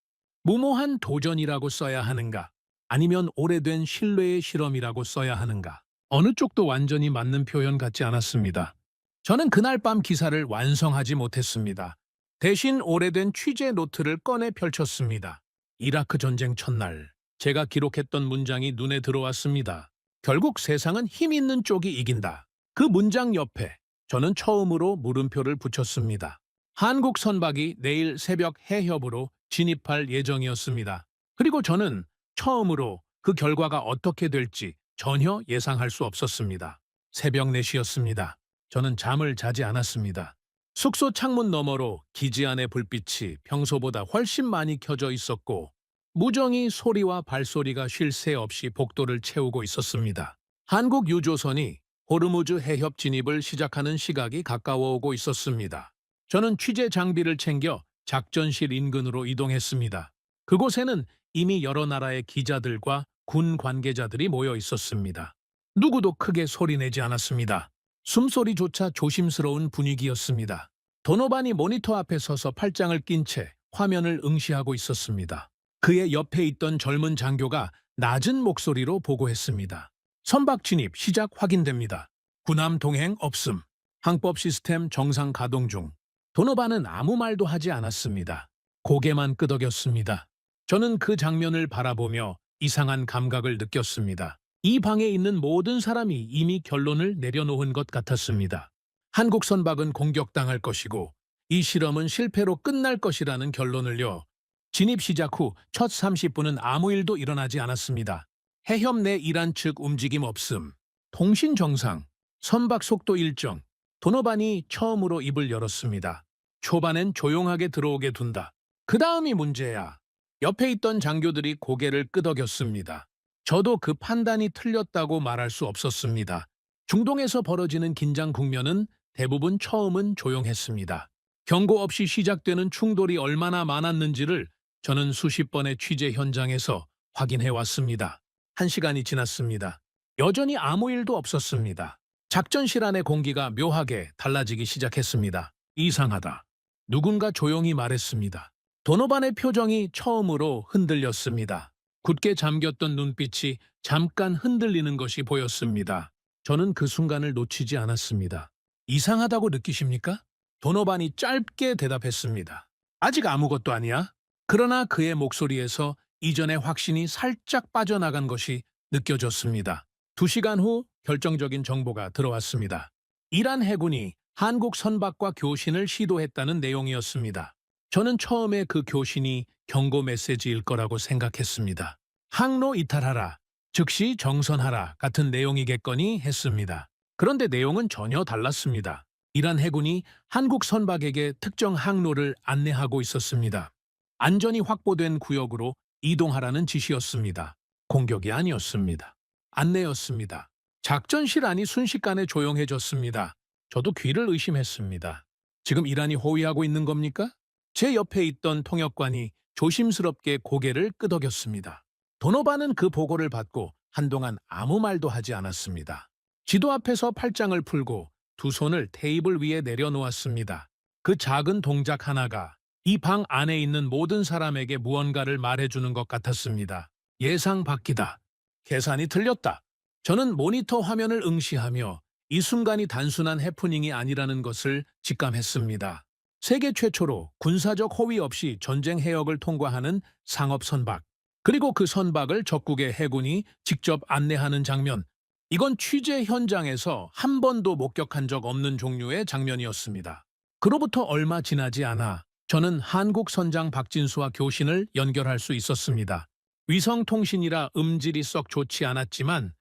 무모한 도전이라고 써야 하는가? 아니면 오래된 신뢰의 실험이라고 써야 하는가? 어느 쪽도 완전히 맞는 표현 같지 않았습니다. 저는 그날 밤 기사를 완성하지 못했습니다. 대신 오래된 취재 노트를 꺼내 펼쳤습니다. 이라크 전쟁 첫날 제가 기록했던 문장이 눈에 들어왔습니다. 결국 세상은 힘 있는 쪽이 이긴다. 그 문장 옆에 저는 처음으로 물음표를 붙였습니다. 한국 선박이 내일 새벽 해협으로 진입할 예정이었습니다. 그리고 저는 처음으로 그 결과가 어떻게 될지 전혀 예상할 수 없었습니다. 새벽 4시였습니다. 저는 잠을 자지 않았습니다. 숙소 창문 너머로 기지 안의 불빛이 평소보다 훨씬 많이 켜져 있었고 무정히 소리와 발소리가 쉴 새 없이 복도를 채우고 있었습니다. 한국 유조선이 호르무즈 해협 진입을 시작하는 시각이 가까워 오고 있었습니다. 저는 취재 장비를 챙겨 작전실 인근으로 이동했습니다. 그곳에는 이미 여러 나라의 기자들과 군 관계자들이 모여 있었습니다. 누구도 크게 소리내지 않았습니다. 숨소리조차 조심스러운 분위기였습니다. 도노반이 모니터 앞에 서서 팔짱을 낀 채 화면을 응시하고 있었습니다. 그의 옆에 있던 젊은 장교가 낮은 목소리로 보고했습니다. 선박 진입 시작 확인됩니다. 군함 동행 없음. 항법 시스템 정상 가동 중. 도노반은 아무 말도 하지 않았습니다. 고개만 끄덕였습니다. 저는 그 장면을 바라보며 이상한 감각을 느꼈습니다. 이 방에 있는 모든 사람이 이미 결론을 내려놓은 것 같았습니다. 한국 선박은 공격당할 것이고 이 실험은 실패로 끝날 것이라는 결론을요. 진입 시작 후 첫 30분은 아무 일도 일어나지 않았습니다. 해협 내 이란 측 움직임 없음. 통신 정상. 선박 속도 일정. 도노반이 처음으로 입을 열었습니다. 초반엔 조용하게 들어오게 둔다. 그 다음이 문제야. 옆에 있던 장교들이 고개를 끄덕였습니다. 저도 그 판단이 틀렸다고 말할 수 없었습니다. 중동에서 벌어지는 긴장 국면은 대부분 처음은 조용했습니다. 경고 없이 시작되는 충돌이 얼마나 많았는지를 저는 수십 번의 취재 현장에서 확인해 왔습니다. 1시간이 지났습니다. 여전히 아무 일도 없었습니다. 작전실 안의 공기가 묘하게 달라지기 시작했습니다. 이상하다. 누군가 조용히 말했습니다. 도노반의 표정이 처음으로 흔들렸습니다. 굳게 잠겼던 눈빛이 잠깐 흔들리는 것이 보였습니다. 저는 그 순간을 놓치지 않았습니다. 이상하다고 느끼십니까? 도노반이 짧게 대답했습니다. 아직 아무것도 아니야. 그러나 그의 목소리에서 이전의 확신이 살짝 빠져나간 것이 느껴졌습니다. 2시간 후 결정적인 정보가 들어왔습니다. 이란 해군이 한국 선박과 교신을 시도했다는 내용이었습니다. 저는 처음에 그 교신이 경고 메시지일 거라고 생각했습니다. 항로 이탈하라, 즉시 정선하라 같은 내용이겠거니 했습니다. 그런데 내용은 전혀 달랐습니다. 이란 해군이 한국 선박에게 특정 항로를 안내하고 있었습니다. 안전이 확보된 구역으로 이동하라는 지시였습니다. 공격이 아니었습니다. 안내였습니다. 작전실 안이 순식간에 조용해졌습니다. 저도 귀를 의심했습니다. 지금 이란이 호위하고 있는 겁니까? 제 옆에 있던 통역관이 조심스럽게 고개를 끄덕였습니다. 도노반은 그 보고를 받고 한동안 아무 말도 하지 않았습니다. 지도 앞에서 팔짱을 풀고 두 손을 테이블 위에 내려놓았습니다. 그 작은 동작 하나가 이 방 안에 있는 모든 사람에게 무언가를 말해주는 것 같았습니다. 예상 밖이다. 계산이 틀렸다. 저는 모니터 화면을 응시하며 이 순간이 단순한 해프닝이 아니라는 것을 직감했습니다. 세계 최초로 군사적 호위 없이 전쟁 해역을 통과하는 상업 선박, 그리고 그 선박을 적국의 해군이 직접 안내하는 장면, 이건 취재 현장에서 한 번도 목격한 적 없는 종류의 장면이었습니다. 그로부터 얼마 지나지 않아 저는 한국 선장 박진수와 교신을 연결할 수 있었습니다. 위성통신이라 음질이 썩 좋지 않았지만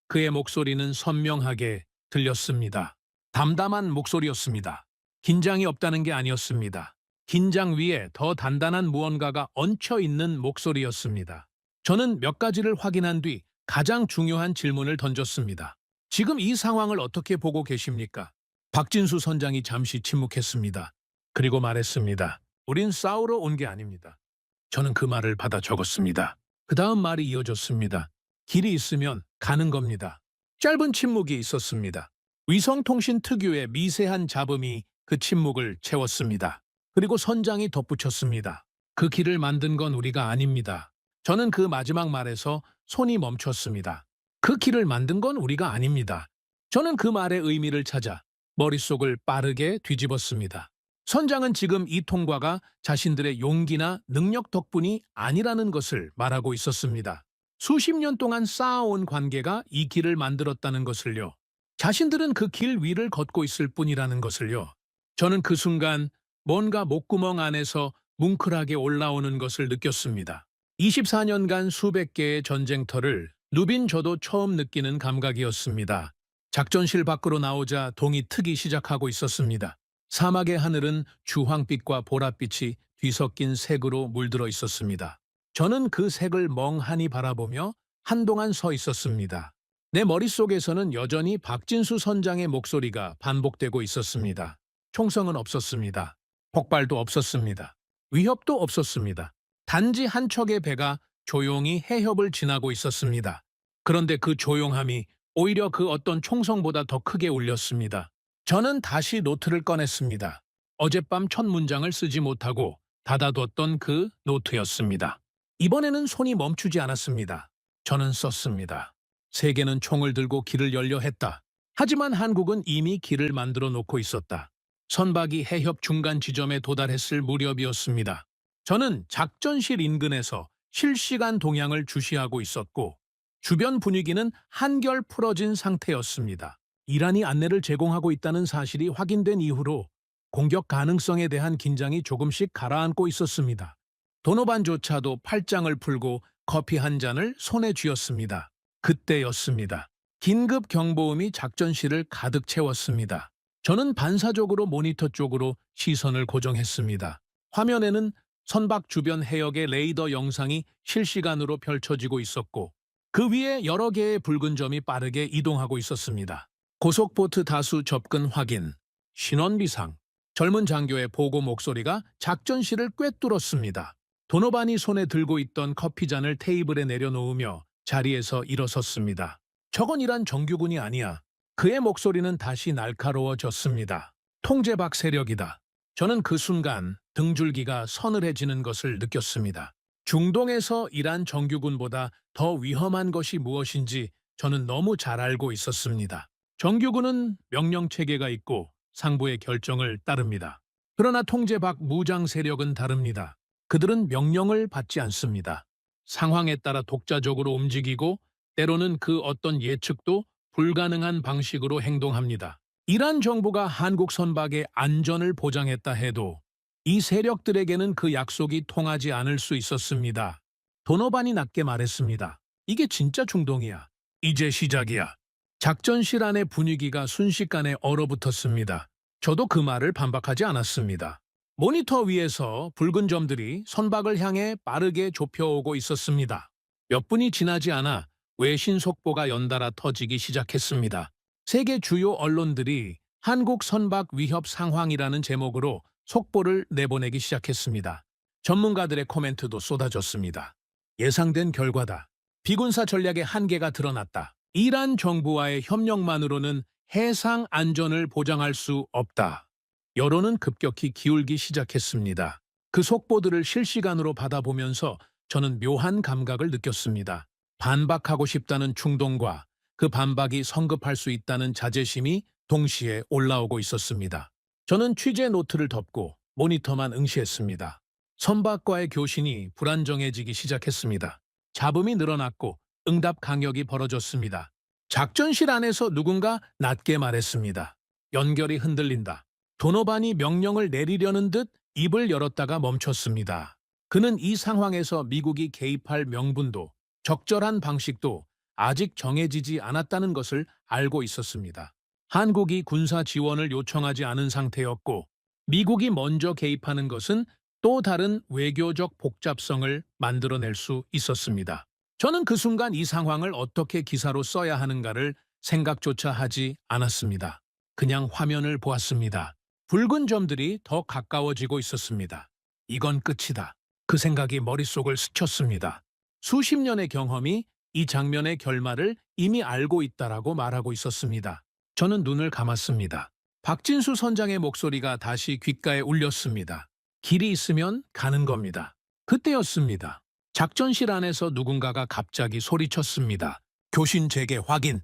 그의 목소리는 선명하게 들렸습니다. 담담한 목소리였습니다. 긴장이 없다는 게 아니었습니다. 긴장 위에 더 단단한 무언가가 얹혀 있는 목소리였습니다. 저는 몇 가지를 확인한 뒤 가장 중요한 질문을 던졌습니다. 지금 이 상황을 어떻게 보고 계십니까? 박진수 선장이 잠시 침묵했습니다. 그리고 말했습니다. 우린 싸우러 온 게 아닙니다. 저는 그 말을 받아 적었습니다. 그 다음 말이 이어졌습니다. 길이 있으면 가는 겁니다. 짧은 침묵이 있었습니다. 위성통신 특유의 미세한 잡음이 그 침묵을 채웠습니다. 그리고 선장이 덧붙였습니다. 그 길을 만든 건 우리가 아닙니다. 저는 그 마지막 말에서 손이 멈췄습니다. 그 길을 만든 건 우리가 아닙니다. 저는 그 말의 의미를 찾아 머릿속을 빠르게 뒤집었습니다. 선장은 지금 이 통과가 자신들의 용기나 능력 덕분이 아니라는 것을 말하고 있었습니다. 수십 년 동안 쌓아온 관계가 이 길을 만들었다는 것을요. 자신들은 그 길 위를 걷고 있을 뿐이라는 것을요. 저는 그 순간 뭔가 목구멍 안에서 뭉클하게 올라오는 것을 느꼈습니다. 24년간 수백 개의 전쟁터를 누빈 저도 처음 느끼는 감각이었습니다. 작전실 밖으로 나오자 동이 트기 시작하고 있었습니다. 사막의 하늘은 주황빛과 보랏빛이 뒤섞인 색으로 물들어 있었습니다. 저는 그 색을 멍하니 바라보며 한동안 서 있었습니다. 내 머릿속에서는 여전히 박진수 선장의 목소리가 반복되고 있었습니다. 총성은 없었습니다. 폭발도 없었습니다. 위협도 없었습니다. 단지 한 척의 배가 조용히 해협을 지나고 있었습니다. 그런데 그 조용함이 오히려 그 어떤 총성보다 더 크게 울렸습니다. 저는 다시 노트를 꺼냈습니다. 어젯밤 첫 문장을 쓰지 못하고 닫아뒀던 그 노트였습니다. 이번에는 손이 멈추지 않았습니다. 저는 썼습니다. 세계는 총을 들고 길을 열려 했다. 하지만 한국은 이미 길을 만들어 놓고 있었다. 선박이 해협 중간 지점에 도달했을 무렵이었습니다. 저는 작전실 인근에서 실시간 동향을 주시하고 있었고 주변 분위기는 한결 풀어진 상태였습니다. 이란이 안내를 제공하고 있다는 사실이 확인된 이후로 공격 가능성에 대한 긴장이 조금씩 가라앉고 있었습니다. 도노반조차도 팔짱을 풀고 커피 한 잔을 손에 쥐었습니다. 그때였습니다. 긴급 경보음이 작전실을 가득 채웠습니다. 저는 반사적으로 모니터 쪽으로 시선을 고정했습니다. 화면에는 선박 주변 해역의 레이더 영상이 실시간으로 펼쳐지고 있었고 그 위에 여러 개의 붉은 점이 빠르게 이동하고 있었습니다. 고속보트 다수 접근 확인, 신원 비상, 젊은 장교의 보고 목소리가 작전실을 꿰뚫었습니다. 도노반이 손에 들고 있던 커피잔을 테이블에 내려놓으며 자리에서 일어섰습니다. 저건 이란 정규군이 아니야. 그의 목소리는 다시 날카로워졌습니다. 통제박 세력이다. 저는 그 순간 등줄기가 서늘해지는 것을 느꼈습니다. 중동에서 이란 정규군보다 더 위험한 것이 무엇인지 저는 너무 잘 알고 있었습니다. 정규군은 명령체계가 있고 상부의 결정을 따릅니다. 그러나 통제박 무장 세력은 다릅니다. 그들은 명령을 받지 않습니다. 상황에 따라 독자적으로 움직이고 때로는 그 어떤 예측도 불가능한 방식으로 행동합니다. 이란 정부가 한국 선박의 안전을 보장했다 해도 이 세력들에게는 그 약속이 통하지 않을 수 있었습니다. 도노반이 낮게 말했습니다. 이게 진짜 중동이야. 이제 시작이야. 작전실 안의 분위기가 순식간에 얼어붙었습니다. 저도 그 말을 반박하지 않았습니다. 모니터 위에서 붉은 점들이 선박을 향해 빠르게 좁혀오고 있었습니다. 몇 분이 지나지 않아 외신 속보가 연달아 터지기 시작했습니다. 세계 주요 언론들이 한국 선박 위협 상황이라는 제목으로 속보를 내보내기 시작했습니다. 전문가들의 코멘트도 쏟아졌습니다. 예상된 결과다. 비군사 전략의 한계가 드러났다. 이란 정부와의 협력만으로는 해상 안전을 보장할 수 없다. 여론은 급격히 기울기 시작했습니다. 그 속보들을 실시간으로 받아보면서 저는 묘한 감각을 느꼈습니다. 반박하고 싶다는 충동과 그 반박이 성급할 수 있다는 자제심이 동시에 올라오고 있었습니다. 저는 취재 노트를 덮고 모니터만 응시했습니다. 선박과의 교신이 불안정해지기 시작했습니다. 잡음이 늘어났고 응답 강역이 벌어졌습니다. 작전실 안에서 누군가 낮게 말했습니다. 연결이 흔들린다. 도노반이 명령을 내리려는 듯 입을 열었다가 멈췄습니다. 그는 이 상황에서 미국이 개입할 명분도 적절한 방식도 아직 정해지지 않았다는 것을 알고 있었습니다. 한국이 군사 지원을 요청하지 않은 상태였고 미국이 먼저 개입하는 것은 또 다른 외교적 복잡성을 만들어낼 수 있었습니다. 저는 그 순간 이 상황을 어떻게 기사로 써야 하는가를 생각조차 하지 않았습니다. 그냥 화면을 보았습니다. 붉은 점들이 더 가까워지고 있었습니다. 이건 끝이다. 그 생각이 머릿속을 스쳤습니다. 수십 년의 경험이 이 장면의 결말을 이미 알고 있다라고 말하고 있었습니다. 저는 눈을 감았습니다. 박진수 선장의 목소리가 다시 귓가에 울렸습니다. 길이 있으면 가는 겁니다. 그때였습니다. 작전실 안에서 누군가가 갑자기 소리쳤습니다. 교신 재개 확인.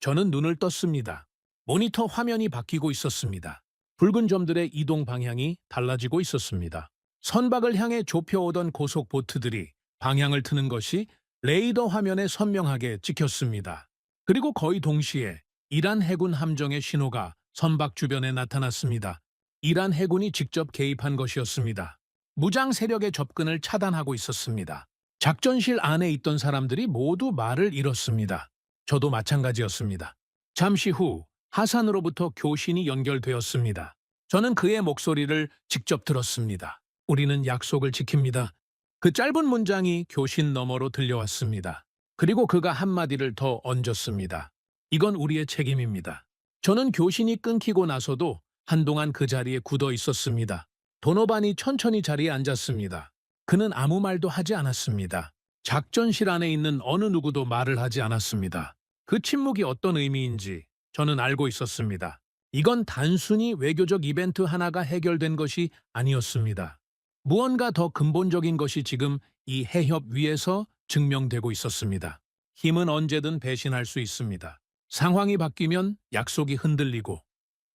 저는 눈을 떴습니다. 모니터 화면이 바뀌고 있었습니다. 붉은 점들의 이동 방향이 달라지고 있었습니다. 선박을 향해 좁혀오던 고속보트들이 방향을 트는 것이 레이더 화면에 선명하게 찍혔습니다. 그리고 거의 동시에 이란 해군 함정의 신호가 선박 주변에 나타났습니다. 이란 해군이 직접 개입한 것이었습니다. 무장 세력의 접근을 차단하고 있었습니다. 작전실 안에 있던 사람들이 모두 말을 잃었습니다. 저도 마찬가지였습니다. 잠시 후 하산으로부터 교신이 연결되었습니다. 저는 그의 목소리를 직접 들었습니다. 우리는 약속을 지킵니다. 그 짧은 문장이 교신 너머로 들려왔습니다. 그리고 그가 한마디를 더 얹었습니다. 이건 우리의 책임입니다. 저는 교신이 끊기고 나서도 한동안 그 자리에 굳어 있었습니다. 도노반이 천천히 자리에 앉았습니다. 그는 아무 말도 하지 않았습니다. 작전실 안에 있는 어느 누구도 말을 하지 않았습니다. 그 침묵이 어떤 의미인지 저는 알고 있었습니다. 이건 단순히 외교적 이벤트 하나가 해결된 것이 아니었습니다. 무언가 더 근본적인 것이 지금 이 해협 위에서 증명되고 있었습니다. 힘은 언제든 배신할 수 있습니다. 상황이 바뀌면 약속이 흔들리고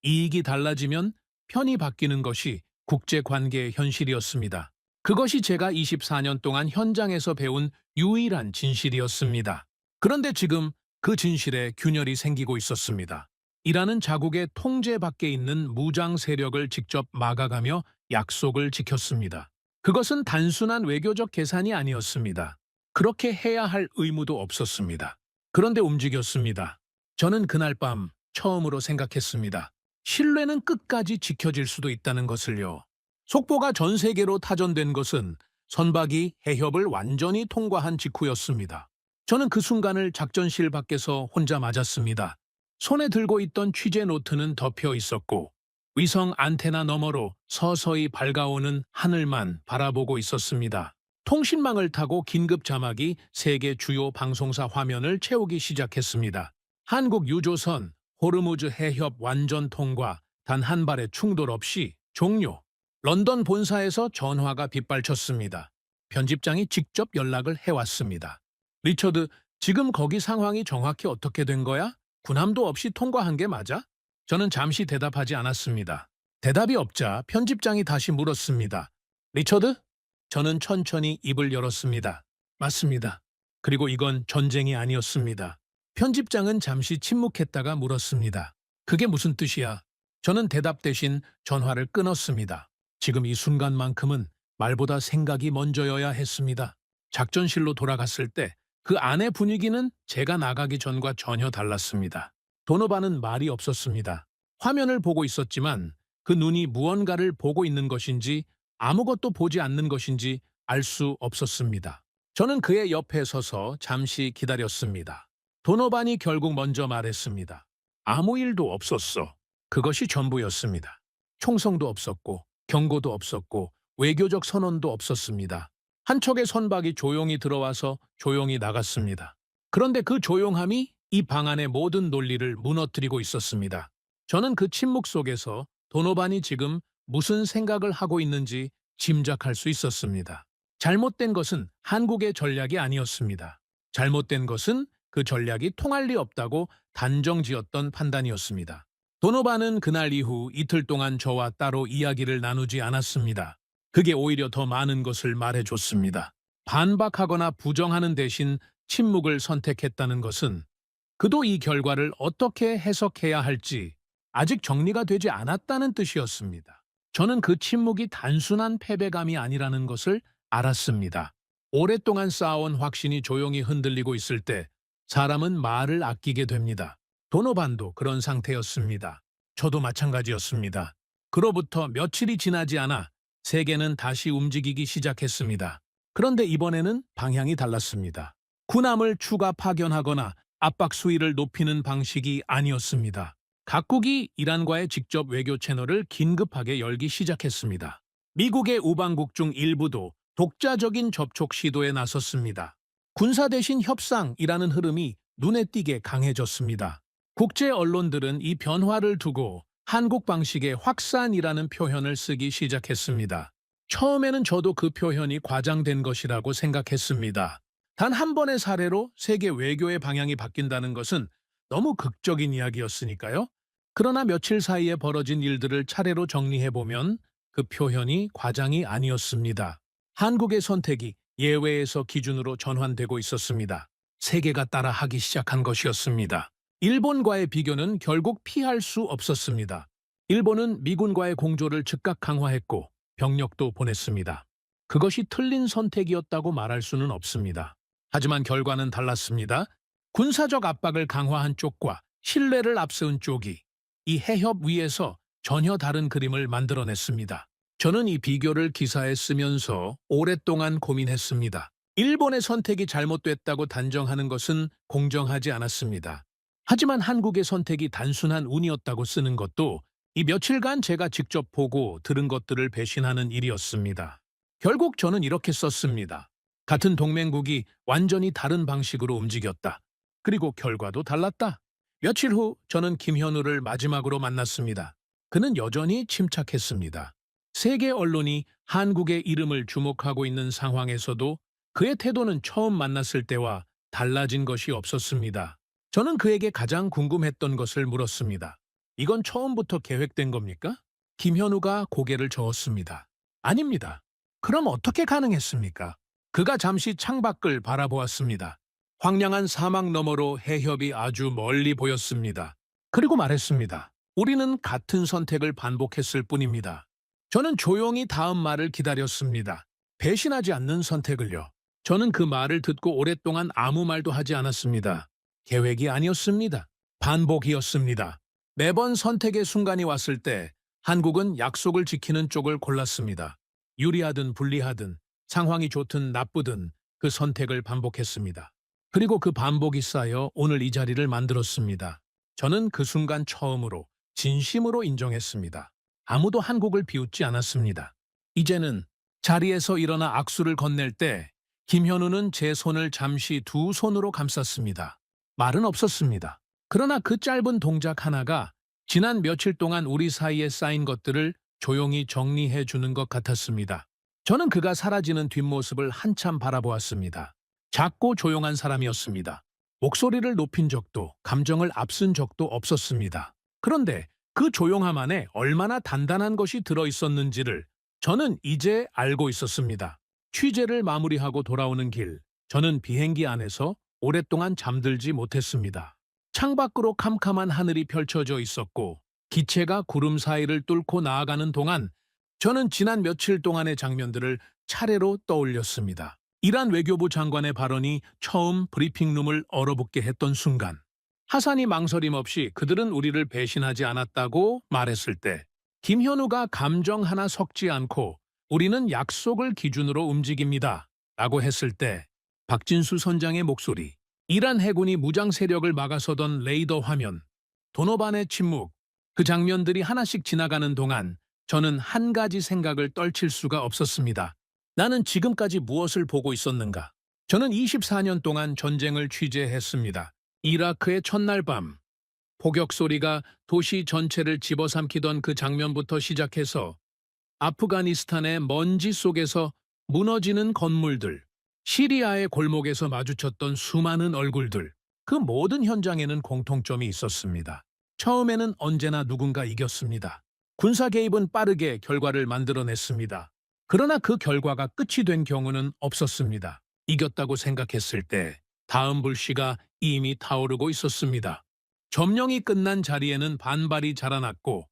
이익이 달라지면 편이 바뀌는 것이 국제관계의 현실이었습니다. 그것이 제가 24년 동안 현장에서 배운 유일한 진실이었습니다. 그런데 지금 그 진실에 균열이 생기고 있었습니다. 이라는 자국의 통제 밖에 있는 무장 세력을 직접 막아가며 약속을 지켰습니다. 그것은 단순한 외교적 계산이 아니었습니다. 그렇게 해야 할 의무도 없었습니다. 그런데 움직였습니다. 저는 그날 밤 처음으로 생각했습니다. 신뢰는 끝까지 지켜질 수도 있다는 것을요. 속보가 전 세계로 타전된 것은 선박이 해협을 완전히 통과한 직후였습니다. 저는 그 순간을 작전실 밖에서 혼자 맞았습니다. 손에 들고 있던 취재 노트는 덮여 있었고 위성 안테나 너머로 서서히 밝아오는 하늘만 바라보고 있었습니다. 통신망을 타고 긴급 자막이 세계 주요 방송사 화면을 채우기 시작했습니다. 한국 유조선 호르무즈 해협 완전 통과, 단 한 발의 충돌 없이 종료. 런던 본사에서 전화가 빗발쳤습니다. 편집장이 직접 연락을 해왔습니다. 리처드, 지금 거기 상황이 정확히 어떻게 된 거야? 군함도 없이 통과한 게 맞아? 저는 잠시 대답하지 않았습니다. 대답이 없자 편집장이 다시 물었습니다. 리처드? 저는 천천히 입을 열었습니다. 맞습니다. 그리고 이건 전쟁이 아니었습니다. 편집장은 잠시 침묵했다가 물었습니다. 그게 무슨 뜻이야? 저는 대답 대신 전화를 끊었습니다. 지금 이 순간만큼은 말보다 생각이 먼저여야 했습니다. 작전실로 돌아갔을 때 그 안의 분위기는 제가 나가기 전과 전혀 달랐습니다. 도노반은 말이 없었습니다. 화면을 보고 있었지만 그 눈이 무언가를 보고 있는 것인지 아무것도 보지 않는 것인지 알 수 없었습니다. 저는 그의 옆에 서서 잠시 기다렸습니다. 도노반이 결국 먼저 말했습니다. 아무 일도 없었어. 그것이 전부였습니다. 총성도 없었고 경고도 없었고 외교적 선언도 없었습니다. 한 척의 선박이 조용히 들어와서 조용히 나갔습니다. 그런데 그 조용함이 이 방 안의 모든 논리를 무너뜨리고 있었습니다. 저는 그 침묵 속에서 도노반이 지금 무슨 생각을 하고 있는지 짐작할 수 있었습니다. 잘못된 것은 한국의 전략이 아니었습니다. 잘못된 것은 그 전략이 통할 리 없다고 단정지었던 판단이었습니다. 도노반은 그날 이후 이틀 동안 저와 따로 이야기를 나누지 않았습니다. 그게 오히려 더 많은 것을 말해줬습니다. 반박하거나 부정하는 대신 침묵을 선택했다는 것은 그도 이 결과를 어떻게 해석해야 할지 아직 정리가 되지 않았다는 뜻이었습니다. 저는 그 침묵이 단순한 패배감이 아니라는 것을 알았습니다. 오랫동안 쌓아온 확신이 조용히 흔들리고 있을 때 사람은 말을 아끼게 됩니다. 도노반도 그런 상태였습니다. 저도 마찬가지였습니다. 그로부터 며칠이 지나지 않아 세계는 다시 움직이기 시작했습니다. 그런데 이번에는 방향이 달랐습니다. 군함을 추가 파견하거나 압박 수위를 높이는 방식이 아니었습니다. 각국이 이란과의 직접 외교 채널을 긴급하게 열기 시작했습니다. 미국의 우방국 중 일부도 독자적인 접촉 시도에 나섰습니다. 군사 대신 협상이라는 흐름이 눈에 띄게 강해졌습니다. 국제 언론들은 이 변화를 두고 한국 방식의 확산이라는 표현을 쓰기 시작했습니다. 처음에는 저도 그 표현이 과장된 것이라고 생각했습니다. 단 한 번의 사례로 세계 외교의 방향이 바뀐다는 것은 너무 극적인 이야기였으니까요. 그러나 며칠 사이에 벌어진 일들을 차례로 정리해보면 그 표현이 과장이 아니었습니다. 한국의 선택이 예외에서 기준으로 전환되고 있었습니다. 세계가 따라하기 시작한 것이었습니다. 일본과의 비교는 결국 피할 수 없었습니다. 일본은 미군과의 공조를 즉각 강화했고 병력도 보냈습니다. 그것이 틀린 선택이었다고 말할 수는 없습니다. 하지만 결과는 달랐습니다. 군사적 압박을 강화한 쪽과 신뢰를 앞세운 쪽이 이 해협 위에서 전혀 다른 그림을 만들어냈습니다. 저는 이 비교를 기사에 쓰면서 오랫동안 고민했습니다. 일본의 선택이 잘못됐다고 단정하는 것은 공정하지 않았습니다. 하지만 한국의 선택이 단순한 운이었다고 쓰는 것도 이 며칠간 제가 직접 보고 들은 것들을 배신하는 일이었습니다. 결국 저는 이렇게 썼습니다. 같은 동맹국이 완전히 다른 방식으로 움직였다. 그리고 결과도 달랐다. 며칠 후 저는 김현우를 마지막으로 만났습니다. 그는 여전히 침착했습니다. 세계 언론이 한국의 이름을 주목하고 있는 상황에서도 그의 태도는 처음 만났을 때와 달라진 것이 없었습니다. 저는 그에게 가장 궁금했던 것을 물었습니다. 이건 처음부터 계획된 겁니까? 김현우가 고개를 저었습니다. 아닙니다. 그럼 어떻게 가능했습니까? 그가 잠시 창밖을 바라보았습니다. 황량한 사막 너머로 해협이 아주 멀리 보였습니다. 그리고 말했습니다. 우리는 같은 선택을 반복했을 뿐입니다. 저는 조용히 다음 말을 기다렸습니다. 배신하지 않는 선택을요. 저는 그 말을 듣고 오랫동안 아무 말도 하지 않았습니다. 계획이 아니었습니다. 반복이었습니다. 매번 선택의 순간이 왔을 때 한국은 약속을 지키는 쪽을 골랐습니다. 유리하든 불리하든 상황이 좋든 나쁘든 그 선택을 반복했습니다. 그리고 그 반복이 쌓여 오늘 이 자리를 만들었습니다. 저는 그 순간 처음으로 진심으로 인정했습니다. 아무도 한국을 비웃지 않았습니다. 이제는 자리에서 일어나 악수를 건넬 때 김현우는 제 손을 잠시 두 손으로 감쌌습니다. 말은 없었습니다. 그러나 그 짧은 동작 하나가 지난 며칠 동안 우리 사이에 쌓인 것들을 조용히 정리해 주는 것 같았습니다. 저는 그가 사라지는 뒷모습을 한참 바라보았습니다. 작고 조용한 사람이었습니다. 목소리를 높인 적도 감정을 앞선 적도 없었습니다. 그런데 그 조용함 안에 얼마나 단단한 것이 들어있었는지를 저는 이제 알고 있었습니다. 취재를 마무리하고 돌아오는 길, 저는 비행기 안에서 오랫동안 잠들지 못했습니다. 창밖으로 캄캄한 하늘이 펼쳐져 있었고 기체가 구름 사이를 뚫고 나아가는 동안 저는 지난 며칠 동안의 장면들을 차례로 떠올렸습니다. 이란 외교부 장관의 발언이 처음 브리핑룸을 얼어붙게 했던 순간, 하산이 망설임 없이 그들은 우리를 배신하지 않았다고 말했을 때, 김현우가 감정 하나 섞지 않고 우리는 약속을 기준으로 움직입니다 라고 했을 때, 박진수 선장의 목소리, 이란 해군이 무장 세력을 막아서던 레이더 화면, 도노반의 침묵, 그 장면들이 하나씩 지나가는 동안 저는 한 가지 생각을 떨칠 수가 없었습니다. 나는 지금까지 무엇을 보고 있었는가? 저는 24년 동안 전쟁을 취재했습니다. 이라크의 첫날 밤, 포격 소리가 도시 전체를 집어삼키던 그 장면부터 시작해서 아프가니스탄의 먼지 속에서 무너지는 건물들, 시리아의 골목에서 마주쳤던 수많은 얼굴들, 그 모든 현장에는 공통점이 있었습니다. 처음에는 언제나 누군가 이겼습니다. 군사 개입은 빠르게 결과를 만들어냈습니다. 그러나 그 결과가 끝이 된 경우는 없었습니다. 이겼다고 생각했을 때 다음 불씨가 이미 타오르고 있었습니다. 점령이 끝난 자리에는 반발이 자라났고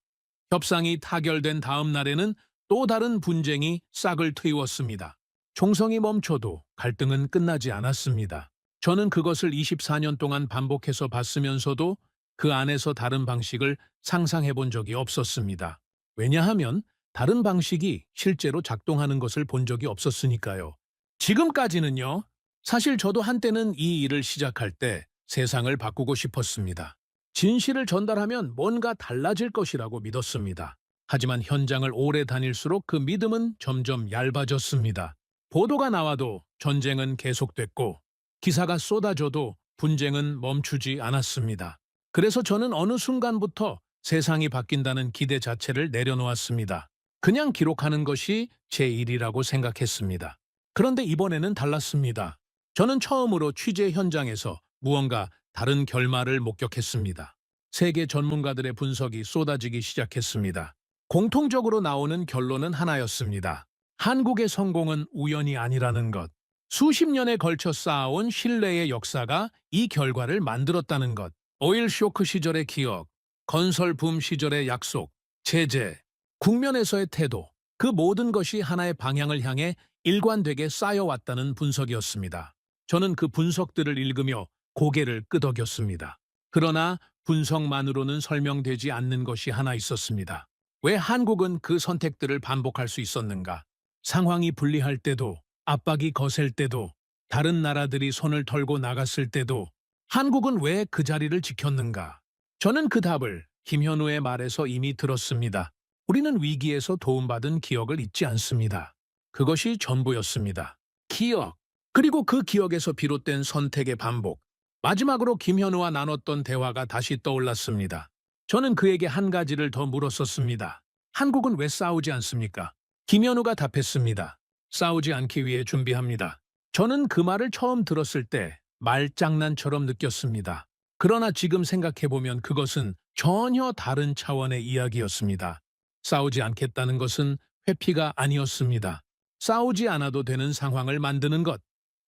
협상이 타결된 다음 날에는 또 다른 분쟁이 싹을 트이웠습니다. 총성이 멈춰도 갈등은 끝나지 않았습니다. 저는 그것을 24년 동안 반복해서 봤으면서도 그 안에서 다른 방식을 상상해 본 적이 없었습니다. 왜냐하면 다른 방식이 실제로 작동하는 것을 본 적이 없었으니까요. 지금까지는요. 사실 저도 한때는 이 일을 시작할 때 세상을 바꾸고 싶었습니다. 진실을 전달하면 뭔가 달라질 것이라고 믿었습니다. 하지만 현장을 오래 다닐수록 그 믿음은 점점 얇아졌습니다. 보도가 나와도 전쟁은 계속됐고 기사가 쏟아져도 분쟁은 멈추지 않았습니다. 그래서 저는 어느 순간부터 세상이 바뀐다는 기대 자체를 내려놓았습니다. 그냥 기록하는 것이 제 일이라고 생각했습니다. 그런데 이번에는 달랐습니다. 저는 처음으로 취재 현장에서 무언가 다른 결말을 목격했습니다. 세계 전문가들의 분석이 쏟아지기 시작했습니다. 공통적으로 나오는 결론은 하나였습니다. 한국의 성공은 우연이 아니라는 것. 수십 년에 걸쳐 쌓아온 신뢰의 역사가 이 결과를 만들었다는 것. 오일 쇼크 시절의 기억, 건설 붐 시절의 약속, 제재, 국면에서의 태도, 그 모든 것이 하나의 방향을 향해 일관되게 쌓여왔다는 분석이었습니다. 저는 그 분석들을 읽으며 고개를 끄덕였습니다. 그러나 분석만으로는 설명되지 않는 것이 하나 있었습니다. 왜 한국은 그 선택들을 반복할 수 있었는가? 상황이 불리할 때도, 압박이 거셀 때도, 다른 나라들이 손을 털고 나갔을 때도 한국은 왜 그 자리를 지켰는가? 저는 그 답을 김현우의 말에서 이미 들었습니다. 우리는 위기에서 도움받은 기억을 잊지 않습니다. 그것이 전부였습니다. 기억, 그리고 그 기억에서 비롯된 선택의 반복. 마지막으로 김현우와 나눴던 대화가 다시 떠올랐습니다. 저는 그에게 한 가지를 더 물었었습니다. 한국은 왜 싸우지 않습니까? 김현우가 답했습니다. 싸우지 않기 위해 준비합니다. 저는 그 말을 처음 들었을 때 말장난처럼 느꼈습니다. 그러나 지금 생각해보면 그것은 전혀 다른 차원의 이야기였습니다. 싸우지 않겠다는 것은 회피가 아니었습니다. 싸우지 않아도 되는 상황을 만드는 것.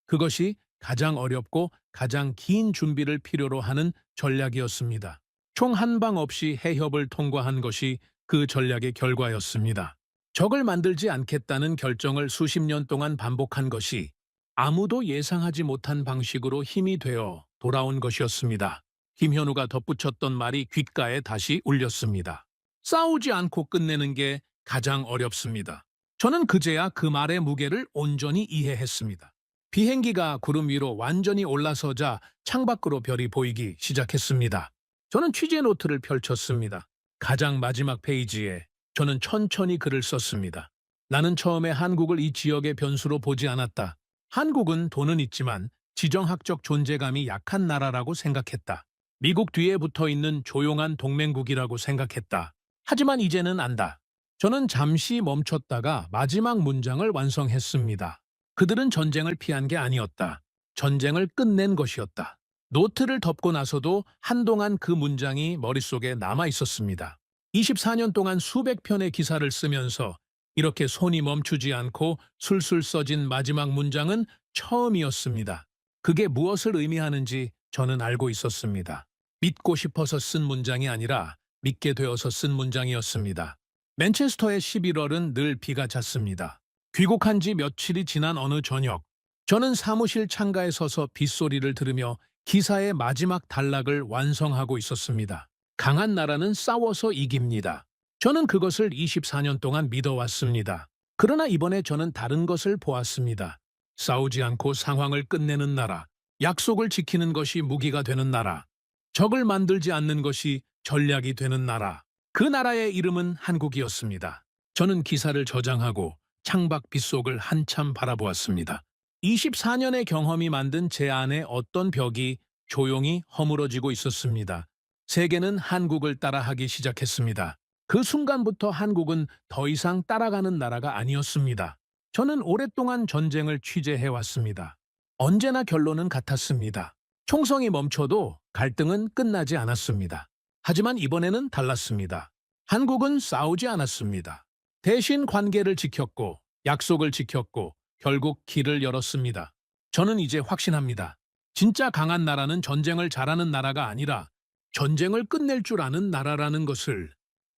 그것이 가장 어렵고 가장 긴 준비를 필요로 하는 전략이었습니다. 총 한 방 없이 해협을 통과한 것이 그 전략의 결과였습니다. 적을 만들지 않겠다는 결정을 수십 년 동안 반복한 것이 아무도 예상하지 못한 방식으로 힘이 되어 돌아온 것이었습니다. 김현우가 덧붙였던 말이 귓가에 다시 울렸습니다. 싸우지 않고 끝내는 게 가장 어렵습니다. 저는 그제야 그 말의 무게를 온전히 이해했습니다. 비행기가 구름 위로 완전히 올라서자 창밖으로 별이 보이기 시작했습니다. 저는 취재 노트를 펼쳤습니다. 가장 마지막 페이지에 저는 천천히 글을 썼습니다. 나는 처음에 한국을 이 지역의 변수로 보지 않았다. 한국은 돈은 있지만 지정학적 존재감이 약한 나라라고 생각했다. 미국 뒤에 붙어 있는 조용한 동맹국이라고 생각했다. 하지만 이제는 안다. 저는 잠시 멈췄다가 마지막 문장을 완성했습니다. 그들은 전쟁을 피한 게 아니었다. 전쟁을 끝낸 것이었다. 노트를 덮고 나서도 한동안 그 문장이 머릿속에 남아 있었습니다. 24년 동안 수백 편의 기사를 쓰면서 이렇게 손이 멈추지 않고 술술 써진 마지막 문장은 처음이었습니다. 그게 무엇을 의미하는지 저는 알고 있었습니다. 믿고 싶어서 쓴 문장이 아니라 믿게 되어서 쓴 문장이었습니다. 맨체스터의 11월은 늘 비가 잤습니다. 귀국한 지 며칠이 지난 어느 저녁, 저는 사무실 창가에 서서 빗소리를 들으며 기사의 마지막 단락을 완성하고 있었습니다. 강한 나라는 싸워서 이깁니다. 저는 그것을 24년 동안 믿어왔습니다. 그러나 이번에 저는 다른 것을 보았습니다. 싸우지 않고 상황을 끝내는 나라, 약속을 지키는 것이 무기가 되는 나라, 적을 만들지 않는 것이 전략이 되는 나라. 그 나라의 이름은 한국이었습니다. 저는 기사를 저장하고 창밖 빗속을 한참 바라보았습니다. 24년의 경험이 만든 제 안에 어떤 벽이 조용히 허물어지고 있었습니다. 세계는 한국을 따라하기 시작했습니다. 그 순간부터 한국은 더 이상 따라가는 나라가 아니었습니다. 저는 오랫동안 전쟁을 취재해왔습니다. 언제나 결론은 같았습니다. 총성이 멈춰도 갈등은 끝나지 않았습니다. 하지만 이번에는 달랐습니다. 한국은 싸우지 않았습니다. 대신 관계를 지켰고 약속을 지켰고 결국 길을 열었습니다. 저는 이제 확신합니다. 진짜 강한 나라는 전쟁을 잘하는 나라가 아니라 전쟁을 끝낼 줄 아는 나라라는 것을.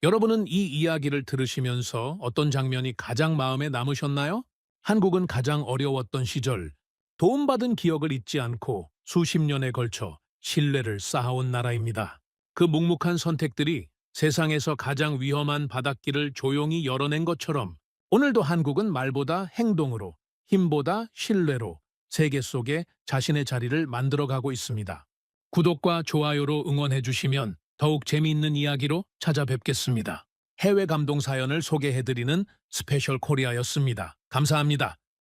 여러분은 이 이야기를 들으시면서 어떤 장면이 가장 마음에 남으셨나요? 한국은 가장 어려웠던 시절, 도움받은 기억을 잊지 않고 수십 년에 걸쳐 신뢰를 쌓아온 나라입니다. 그 묵묵한 선택들이 세상에서 가장 위험한 바닷길을 조용히 열어낸 것처럼 오늘도 한국은 말보다 행동으로, 힘보다 신뢰로 세계 속에 자신의 자리를 만들어가고 있습니다. 구독과 좋아요로 응원해 주시면 더욱 재미있는 이야기로 찾아뵙겠습니다. 해외 감동 사연을 소개해드리는 스페셜 코리아였습니다. 감사합니다.